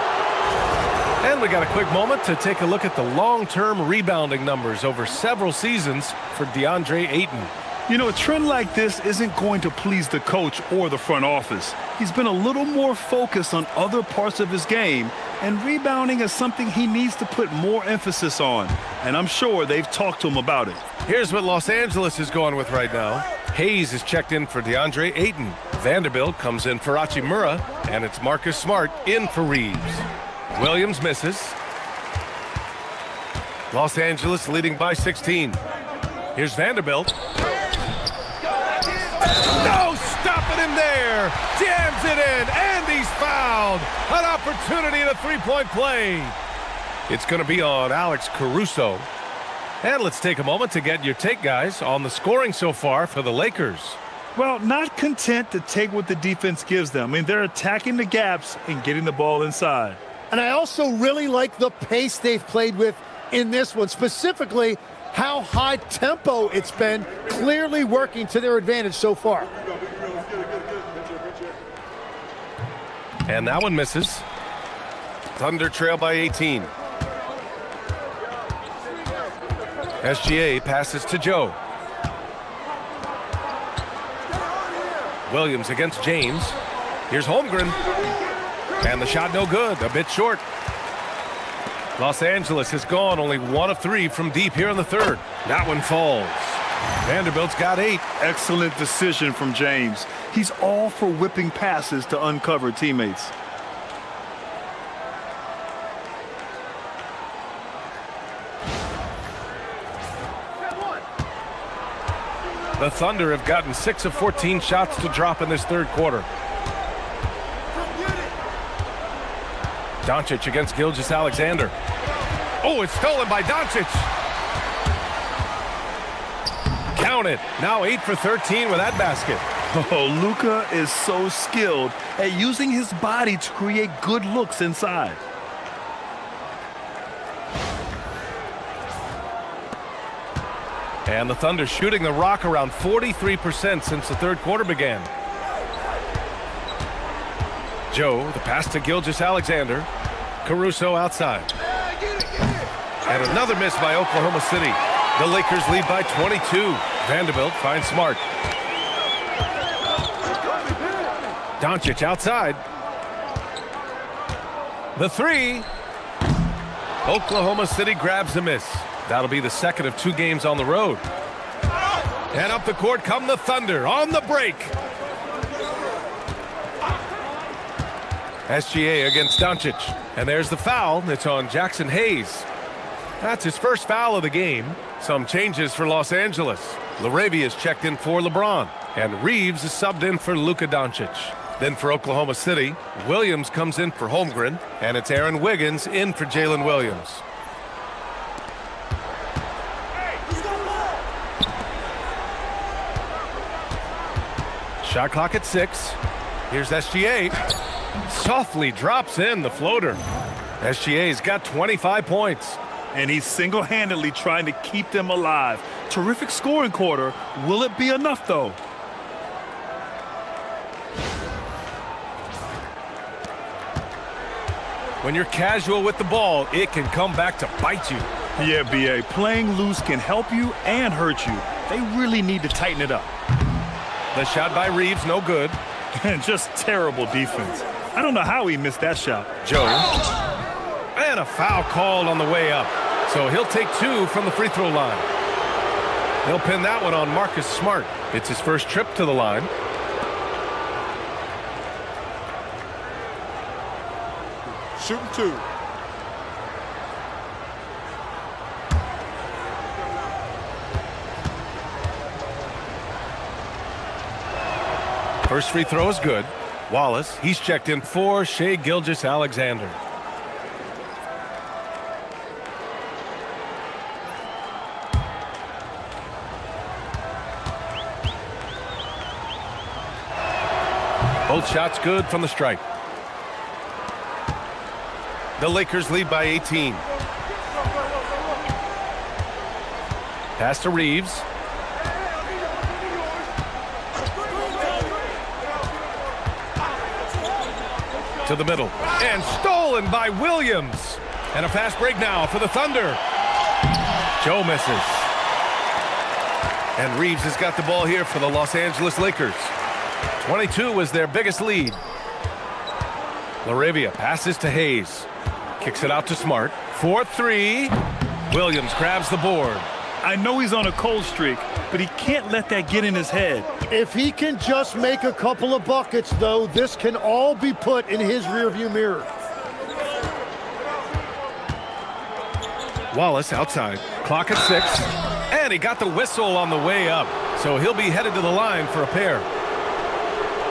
And we got a quick moment to take a look at the long-term rebounding numbers over several seasons for DeAndre Ayton. You know, a trend like this isn't going to please the coach or the front office. He's been a little more focused on other parts of his game, and rebounding is something he needs to put more emphasis on. And I'm sure they've talked to him about it. Here's what Los Angeles is going with right now. Hayes is checked in for DeAndre Ayton. Vanderbilt comes in for Hachimura, and it's Marcus Smart in for Reeves. Williams misses. Los Angeles leading by 16. Here's Vanderbilt. No, stopping him there. Jams it in, and he's fouled. An opportunity in a three-point play. It's going to be on Alex Caruso. And let's take a moment to get your take, guys, on the scoring so far for the Lakers. Well, not content to take what the defense gives them. I mean, they're attacking the gaps and getting the ball inside. And I also really like the pace they've played with in this one, specifically how high tempo it's been, clearly working to their advantage so far. And that one misses. Thunder trail by 18. SGA passes to Joe. Williams against James. Here's Holmgren. And the shot no good, a bit short. Los Angeles has gone only 1 of 3 from deep here in the third. That one falls. Vanderbilt's got 8. Excellent decision from James. He's all for whipping passes to uncover teammates. The Thunder have gotten 6 of 14 shots to drop in this third quarter. Doncic against Gilgeous-Alexander. Oh, it's stolen by Doncic. Count it. Now 8 for 13 with that basket. Oh, Luka is so skilled at using his body to create good looks inside. And the Thunder shooting the rock around 43% since the third quarter began. Joe, the pass to Gilgeous-Alexander. Caruso outside. And another miss by Oklahoma City. The Lakers lead by 22. Vanderbilt finds Smart. Doncic outside. The three. Oklahoma City grabs the miss. That'll be the second of 2 games on the road. And up the court come the Thunder on the break. SGA against Doncic. And there's the foul. It's on Jackson Hayes. That's his first foul of the game. Some changes for Los Angeles. LaRavia is checked in for LeBron. And Reeves is subbed in for Luka Doncic. Then for Oklahoma City, Williams comes in for Holmgren. And it's Aaron Wiggins in for Jalen Williams. Shot clock at 6. Here's SGA. Softly drops in the floater. SGA's got 25 points. and he's single-handedly trying to keep them alive. Terrific scoring quarter. Will it be enough, though? When you're casual with the ball, it can come back to bite you. Yeah, B.A., playing loose can help you and hurt you. They really need to tighten it up. The shot by Reeves, no good. And just terrible defense. I don't know how he missed that shot. Jones. And a foul called on the way up. So he'll take 2 from the free throw line. He'll pin that one on Marcus Smart. It's his first trip to the line. Shooting 2. First free throw is good. Wallace, he's checked in for Shai Gilgeous-Alexander. Both shots good from the stripe. The Lakers lead by 18. Pass to Reeves. To the middle. And stolen by Williams. And a fast break now for the Thunder. Joe misses. And Reeves has got the ball here for the Los Angeles Lakers. 22 was their biggest lead. Laravia passes to Hayes. Kicks it out to Smart. 4-3. Williams grabs the board. I know he's on a cold streak, but he can't let that get in his head. If he can just make a couple of buckets, though, this can all be put in his rearview mirror. Wallace outside. Clock at 6. And he got the whistle on the way up. So he'll be headed to the line for a pair.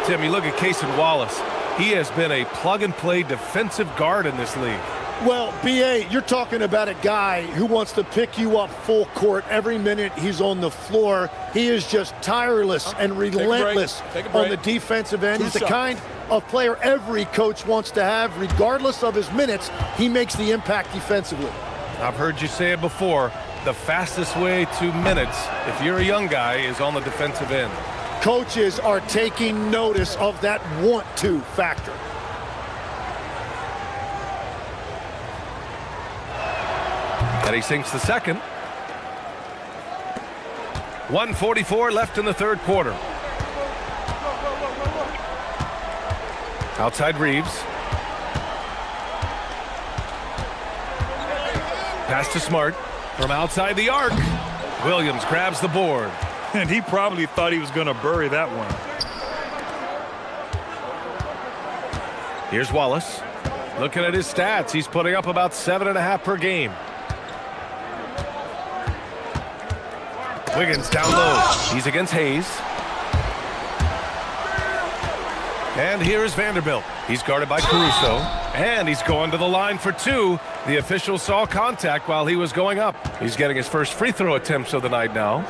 Tim, you look at Cason Wallace. He has been a plug-and-play defensive guard in this league. Well, B.A., you're talking about a guy who wants to pick you up full court every minute he's on the floor. He is just tireless and relentless on the defensive end. He's the kind of player every coach wants to have. Regardless of his minutes, he makes the impact defensively. I've heard you say it before. The fastest way to minutes, if you're a young guy, is on the defensive end. Coaches are taking notice of that want-to factor. And he sinks the second. 1:44 left in the third quarter. Outside Reeves. Pass to Smart from outside the arc. Williams grabs the board. And he probably thought he was going to bury that one. Here's Wallace. Looking at his stats, he's putting up about 7.5 per game. Wiggins down low. He's against Hayes. And here's Vanderbilt. He's guarded by Caruso. And he's going to the line for 2. The official saw contact while he was going up. He's getting his first free throw attempts of the night now.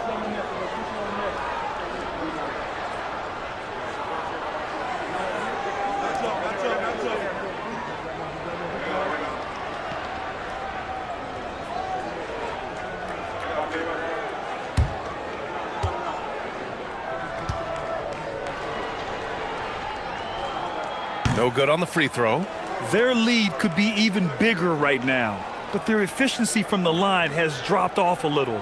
No good on the free throw. Their lead could be even bigger right now, but their efficiency from the line has dropped off a little.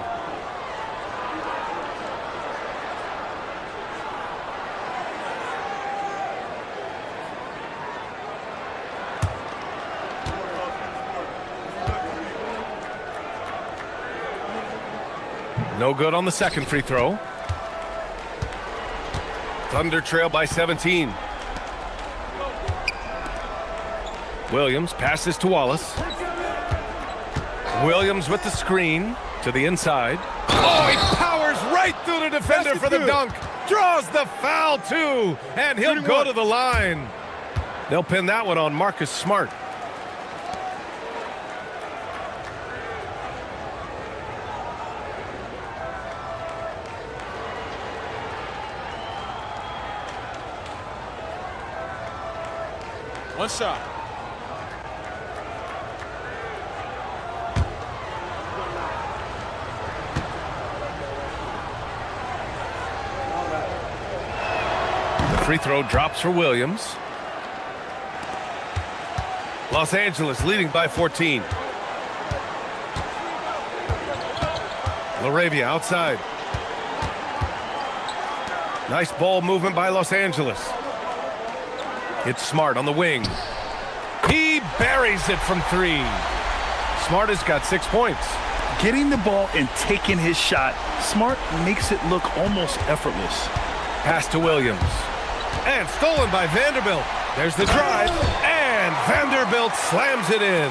No good on the second free throw. Thunder trail by 17. Williams passes to Wallace. Williams with the screen to the inside. Oh, he powers right through the defender for the dunk. Draws the foul, too. And he'll go to the line. They'll pin that one on Marcus Smart. One shot. Free throw drops for Williams. Los Angeles leading by 14. LaRavia outside. Nice ball movement by Los Angeles. It's Smart on the wing. He buries it from 3. Smart has got 6 points. Getting the ball and taking his shot, Smart makes it look almost effortless. Pass to Williams. And stolen by Vanderbilt. There's the drive. And Vanderbilt slams it in.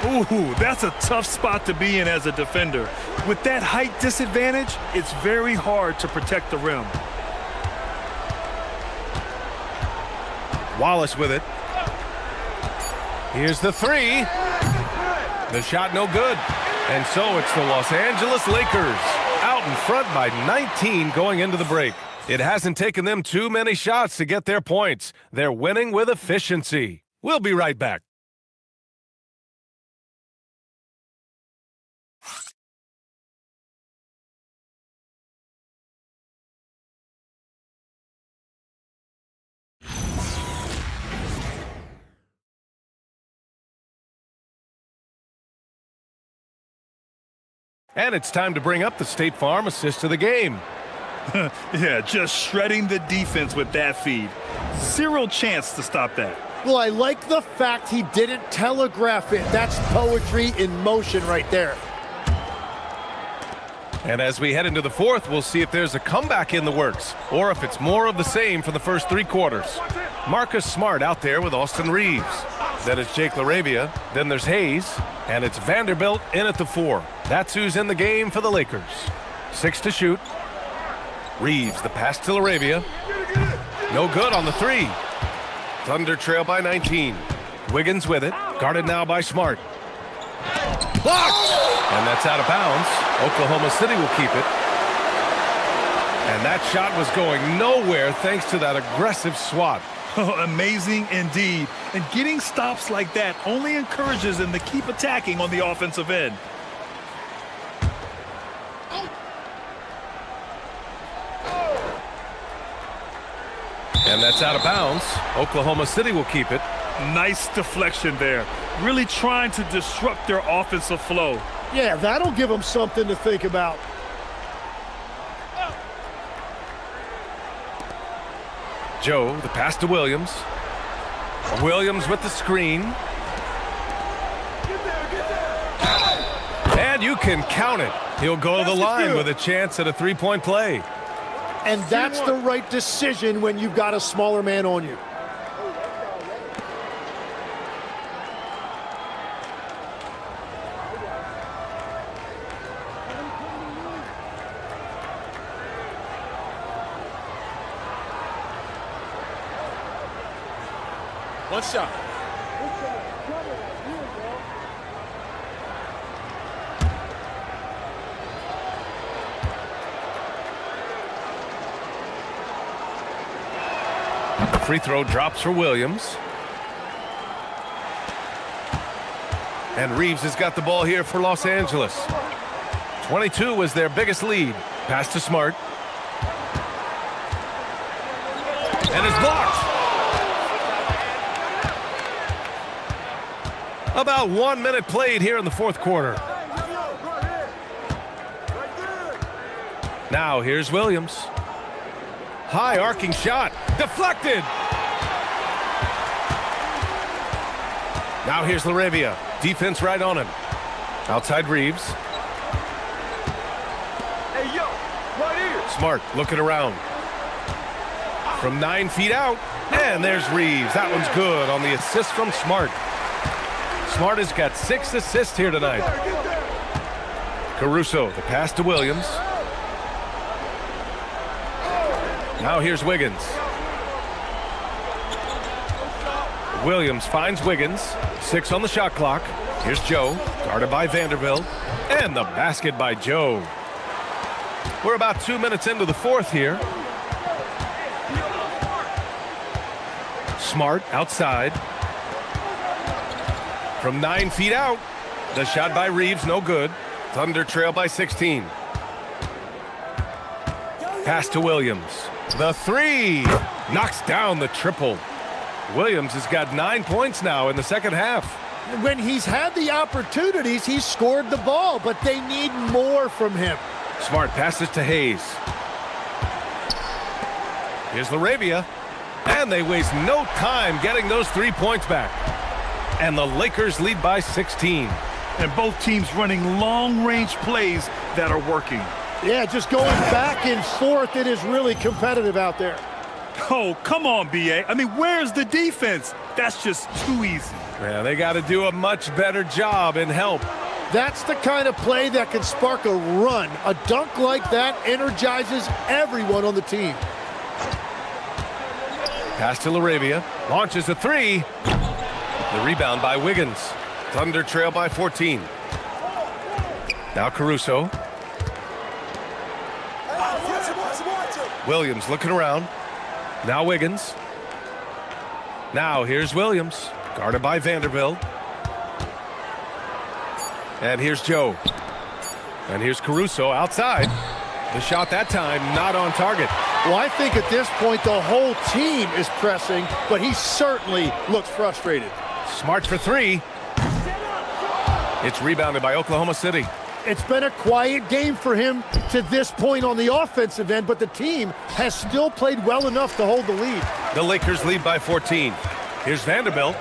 Ooh, that's a tough spot to be in as a defender. With that height disadvantage, it's very hard to protect the rim. Wallace with it. Here's the 3. The shot no good. And so it's the Los Angeles Lakers out in front by 19 going into the break. It hasn't taken them too many shots to get their points. They're winning with efficiency. We'll be right back. And it's time to bring up the State Farm assist of the game. Yeah, just shredding the defense with that feed. Zero chance to stop that. Well, I like the fact he didn't telegraph it. That's poetry in motion right there. And as we head into the fourth, we'll see if there's a comeback in the works or if it's more of the same for the first 3 quarters. Marcus Smart out there with Austin Reeves. Then it's Jake LaRavia. Then there's Hayes. And it's Vanderbilt in at the 4. That's who's in the game for the Lakers. 6 to shoot. Reeves, the pass to LaRavia. No good on the 3. Thunder trail by 19. Wiggins with it. Guarded now by Smart. Blocked! And that's out of bounds. Oklahoma City will keep it. And that shot was going nowhere thanks to that aggressive swat. Amazing indeed. And getting stops like that only encourages them to keep attacking on the offensive end. And that's out of bounds. Oklahoma City will keep it. Nice deflection there. Really trying to disrupt their offensive flow. Yeah, that'll give them something to think about. Joe, the pass to Williams. Williams with the screen. And you can count it. He'll go to the line with a chance at a 3-point play. And that's the right decision when you've got a smaller man on you. One shot. Free throw drops for Williams. And Reeves has got the ball here for Los Angeles. 22 was their biggest lead. Pass to Smart. And it's blocked. About 1 minute played here in the fourth quarter. Now here's Williams. High arcing shot. Deflected. Now here's LaRavia. Defense right on him. Outside Reeves. Hey, yo, right here. Smart looking around. From 9 feet out. And there's Reeves. That one's good on the assist from Smart. Smart has got 6 assists here tonight. Caruso, the pass to Williams. Now here's Wiggins. Williams finds Wiggins. 6 on the shot clock. Here's Joe, guarded by Vanderbilt. And the basket by Joe. We're about 2 minutes into the fourth here. Smart outside. From 9 feet out. The shot by Reeves, no good. Thunder trail by 16. Pass to Williams. The 3. Knocks down the triple. Williams has got 9 points now in the second half. When he's had the opportunities, he's scored the ball, but they need more from him. Smart passes to Hayes. Here's LaRavia. And they waste no time getting those 3 points back. And the Lakers lead by 16. And both teams running long-range plays that are working. Yeah, just going back and forth. It is really competitive out there. Oh, come on, B.A. I mean, where's the defense? That's just too easy. Yeah, they got to do a much better job in help. That's the kind of play that can spark a run. A dunk like that energizes everyone on the team. Pass to LaRavia. Launches a three. The rebound by Wiggins. Thunder trail by 14. Now Caruso. Williams looking around. Now Wiggins. Now here's Williams. Guarded by Vanderbilt. And here's Joe. And here's Caruso outside. The shot that time not on target. Well, I think at this point the whole team is pressing, but he certainly looks frustrated. Smart for three. It's rebounded by Oklahoma City. It's been a quiet game for him to this point on the offensive end, but the team has still played well enough to hold the lead. The Lakers lead by 14. Here's Vanderbilt.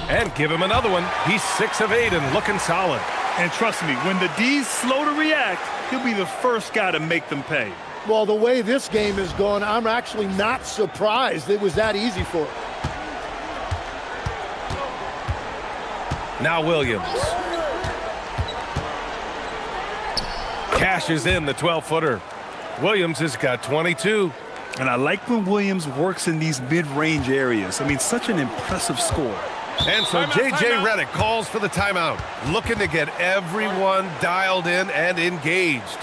And give him another one. He's 6 of 8 and looking solid. And trust me, when the D's slow to react, he'll be the first guy to make them pay. Well, the way this game has gone, I'm actually not surprised it was that easy for him. Now Williams. Cashes in the 12-footer. Williams has got 22. And I like when Williams works in these mid-range areas. I mean, such an impressive score. And so J.J. Redick calls for the timeout, looking to get everyone dialed in and engaged.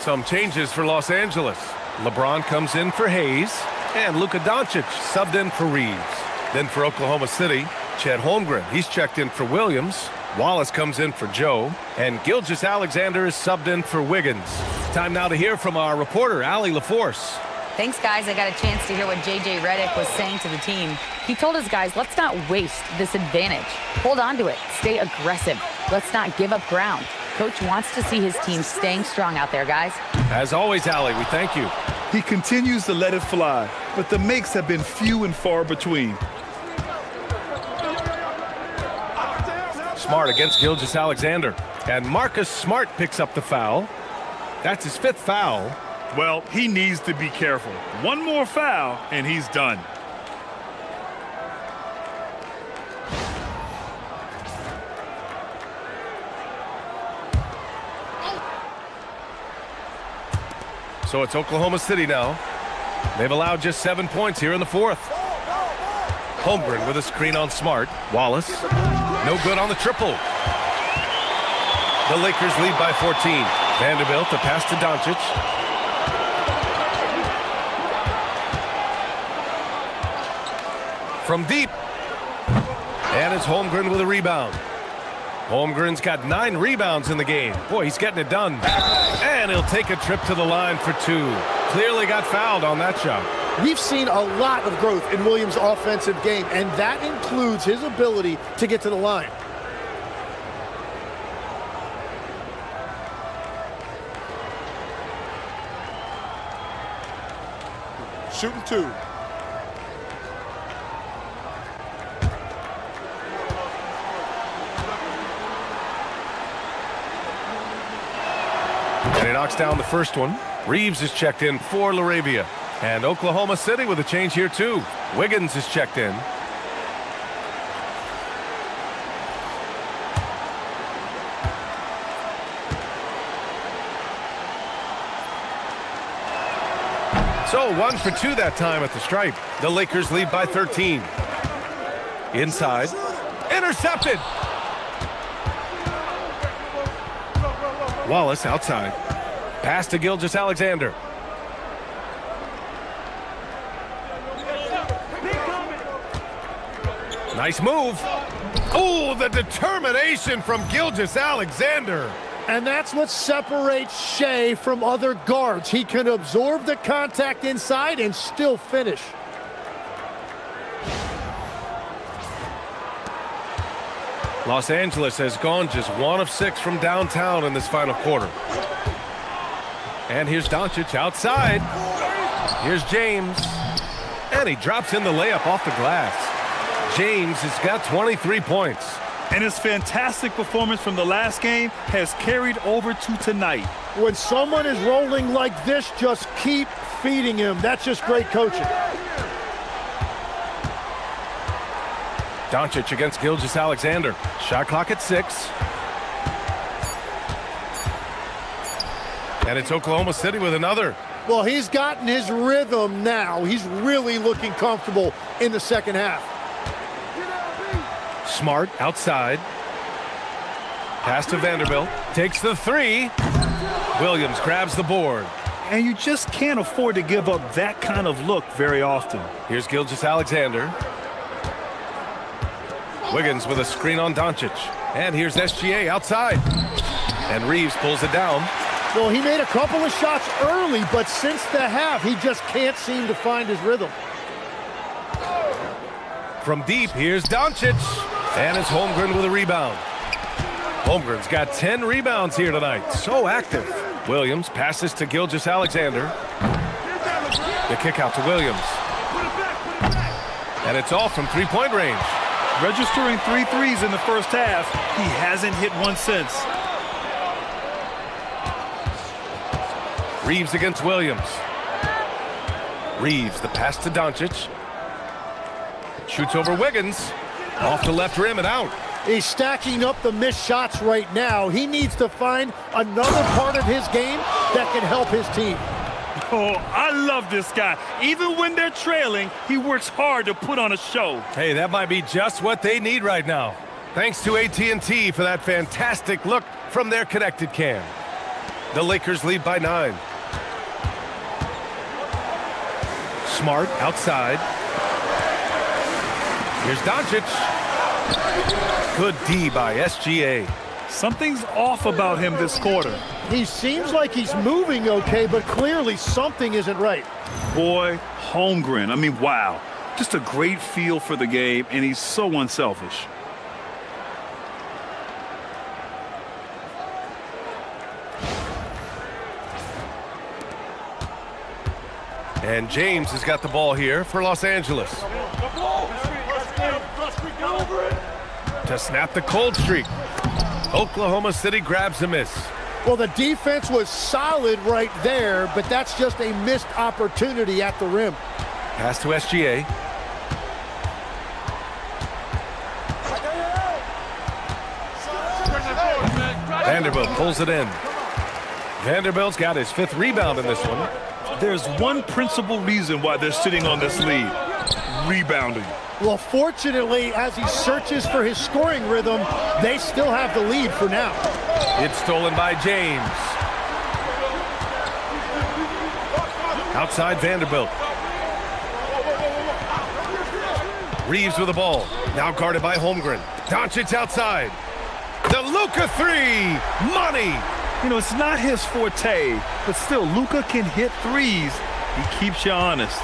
Some changes for Los Angeles. LeBron comes in for Hayes, and Luka Doncic subbed in for Reeves. Then for Oklahoma City, Chet Holmgren. He's checked in for Williams. Wallace comes in for Joe, and Gilgeous-Alexander is subbed in for Wiggins. Time now to hear from our reporter, Allie LaForce. Thanks, guys. I got a chance to hear what J.J. Redick was saying to the team. He told his guys, let's not waste this advantage. Hold on to it. Stay aggressive. Let's not give up ground. Coach wants to see his team staying strong out there, guys. As always, Allie, we thank you. He continues to let it fly, but the makes have been few and far between. Smart against Gilgeous-Alexander. And Marcus Smart picks up the foul. That's his 5th foul. Well, he needs to be careful. One more foul, and he's done. So it's Oklahoma City now. They've allowed just 7 points here in the 4th. Holmgren with a screen on Smart. Wallace, no good on the triple. The Lakers lead by 14. Vanderbilt, the pass to Doncic. From deep. And it's Holmgren with a rebound. Holmgren's got 9 rebounds in the game. Boy, he's getting it done. And he'll take a trip to the line for 2. Clearly got fouled on that shot. We've seen a lot of growth in Williams' offensive game, and that includes his ability to get to the line. Shooting 2. And he knocks down the first one. Reeves is checked in for LaRavia. And Oklahoma City with a change here too. Wiggins is checked in. So 1 for 2 that time at the stripe. The Lakers lead by 13. Inside. Intercepted. Wallace outside. Pass to Gilgeous-Alexander. Nice move. Oh, the determination from Gilgeous-Alexander. And that's what separates Shai from other guards. He can absorb the contact inside and still finish. Los Angeles has gone just 1 of 6 from downtown in this final quarter. And here's Doncic outside. Here's James. And he drops in the layup off the glass. James has got 23 points. And his fantastic performance from the last game has carried over to tonight. When someone is rolling like this, just keep feeding him. That's just great coaching. Doncic against Gilgeous-Alexander. Shot clock at 6. And it's Oklahoma City with another. Well, he's gotten his rhythm now. He's really looking comfortable in the second half. Smart outside. Pass to Vanderbilt. Takes the 3. Williams grabs the board. And you just can't afford to give up that kind of look very often. Here's Gilgeous-Alexander. Wiggins with a screen on Doncic. And here's SGA outside. And Reeves pulls it down. Well, he made a couple of shots early, but since the half, he just can't seem to find his rhythm. From deep, here's Doncic. And it's Holmgren with a rebound. Holmgren's got 10 rebounds here tonight. So active. Williams passes to Gilgeous-Alexander. The kick out to Williams. And it's all from three-point range. Registering 3 threes in the first half. He hasn't hit one since. Reeves against Williams. Reeves, the pass to Doncic. Shoots over Wiggins. Off the left rim and out. He's stacking up the missed shots right now. He needs to find another part of his game that can help his team. Oh, I love this guy. Even when they're trailing, he works hard to put on a show. Hey, that might be just what they need right now. Thanks to AT&T for that fantastic look from their connected cam. The Lakers lead by 9. Smart outside. Here's Doncic. Good D by SGA. Something's off about him this quarter. He seems like he's moving okay, but clearly something isn't right. Boy, Holmgren, I mean, wow. Just a great feel for the game, and he's so unselfish. And James has got the ball here for Los Angeles. To snap the cold streak. Oklahoma City grabs a miss. Well, the defense was solid right there, but that's just a missed opportunity at the rim. Pass to SGA. Vanderbilt pulls it in. Vanderbilt's got his 5th rebound in this one. There's one principal reason why they're sitting on this lead. Rebounding. Well, fortunately, as he searches for his scoring rhythm, they still have the lead for now. It's stolen by James. Outside Vanderbilt. Reeves with the ball. Now guarded by Holmgren. Doncic outside. The Luka three. Money. You know, it's not his forte, but still, Luka can hit threes. He keeps you honest.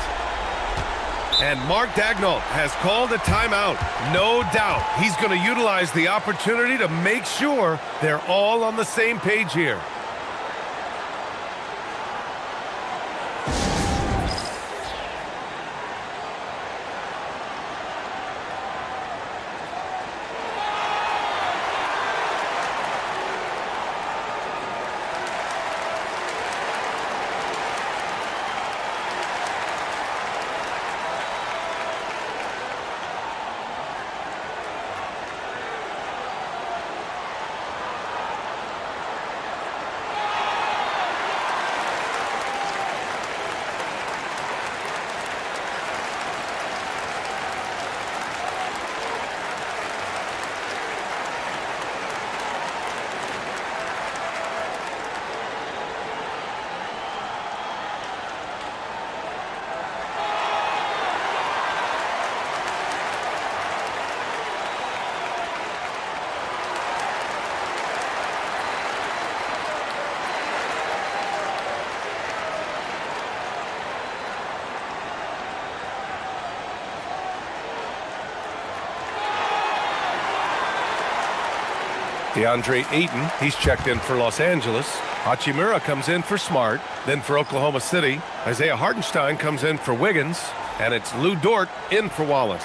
And Mark Daigneault has called a timeout. No doubt he's going to utilize the opportunity to make sure they're all on the same page here. DeAndre Ayton, he's checked in for Los Angeles. Hachimura comes in for Smart. Then for Oklahoma City, Isaiah Hartenstein comes in for Wiggins. And it's Lou Dort in for Wallace.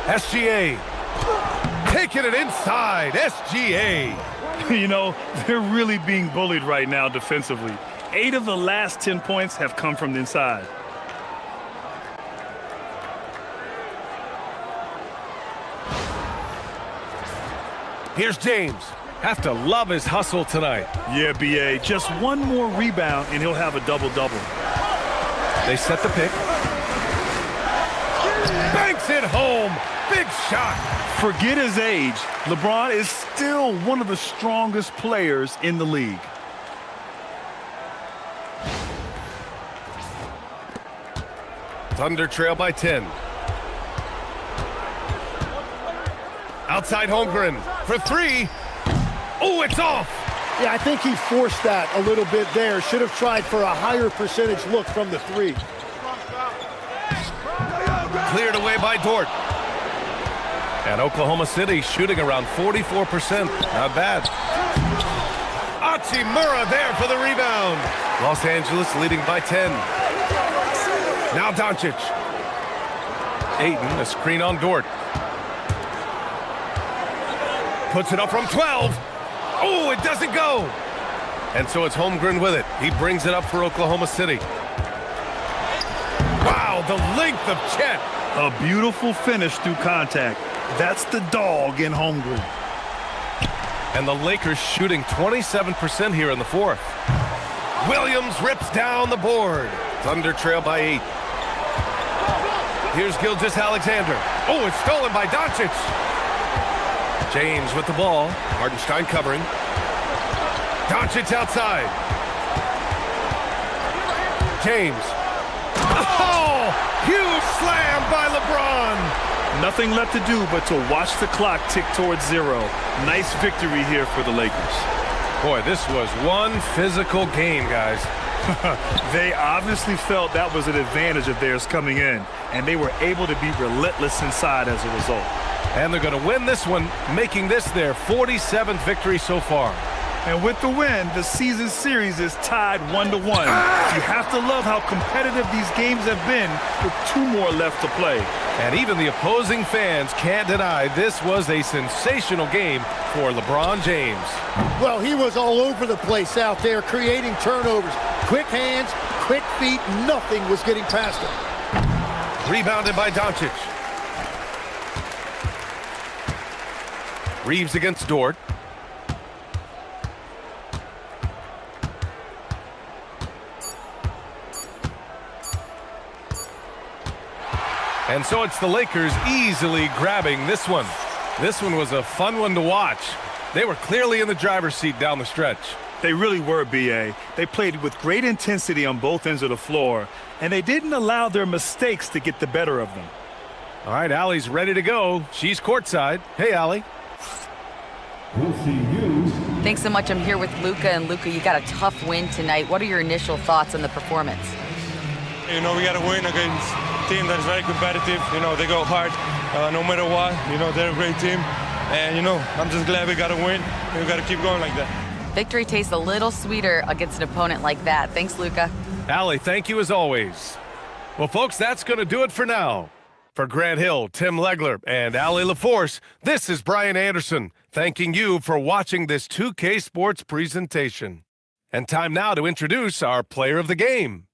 SGA. Taking it inside. SGA. You know, they're really being bullied right now defensively. 8 of the last 10 points have come from the inside. Here's James. Have to love his hustle tonight. Yeah, B.A. Just one more rebound and he'll have a double-double. They set the pick. Banks it home. Big shot. Forget his age. LeBron is still one of the strongest players in the league. Thunder trail by 10. Outside Holmgren for 3. Oh, it's off. Yeah, I think he forced that a little bit there. Should have tried for a higher percentage look from the 3. Cleared away by Dort. And Oklahoma City shooting around 44%. Not bad. Hachimura there for the rebound. Los Angeles leading by 10. Now Doncic. Ayton, a screen on Dort. Puts it up from 12. Oh, it doesn't go. And so it's Holmgren with it. He brings it up for Oklahoma City. Wow, the length of Chet. A beautiful finish through contact. That's the dog in Holmgren. And the Lakers shooting 27% here in the 4th. Williams rips down the board. Thunder trail by 8. Here's Gilgeous-Alexander. Oh, it's stolen by Doncic. James with the ball. Hartenstein covering. Doncic outside. James. Oh, huge slam by LeBron. Nothing left to do but to watch the clock tick towards 0. Nice victory here for the Lakers. Boy, this was one physical game, guys. They obviously felt that was an advantage of theirs coming in, and they were able to be relentless inside as a result. And they're going to win this one, making this their 47th victory so far. And with the win, the season series is tied 1-1. You have to love how competitive these games have been with 2 more left to play. And even the opposing fans can't deny this was a sensational game for LeBron James. Well, he was all over the place out there, creating turnovers. Quick hands, quick feet, nothing was getting past him. Rebounded by Doncic. Reeves against Dort. And so it's the Lakers easily grabbing this one. This one was a fun one to watch. They were clearly in the driver's seat down the stretch. They really were, B.A. They played with great intensity on both ends of the floor, and they didn't allow their mistakes to get the better of them. All right, Allie's ready to go. She's courtside. Hey, Allie. Thanks so much. I'm here with Luka. And Luka, you got a tough win tonight. What are your initial thoughts on the performance? You know, we got to win against a team that is very competitive. You know, they go hard no matter what. You know, they're a great team. And, you know, I'm just glad we got to win. We got to keep going like that. Victory tastes a little sweeter against an opponent like that. Thanks, Luka. Allie, thank you as always. Well, folks, that's going to do it for now. For Grant Hill, Tim Legler, and Allie LaForce, this is Brian Anderson, thanking you for watching this 2K Sports presentation. And time now to introduce our player of the game.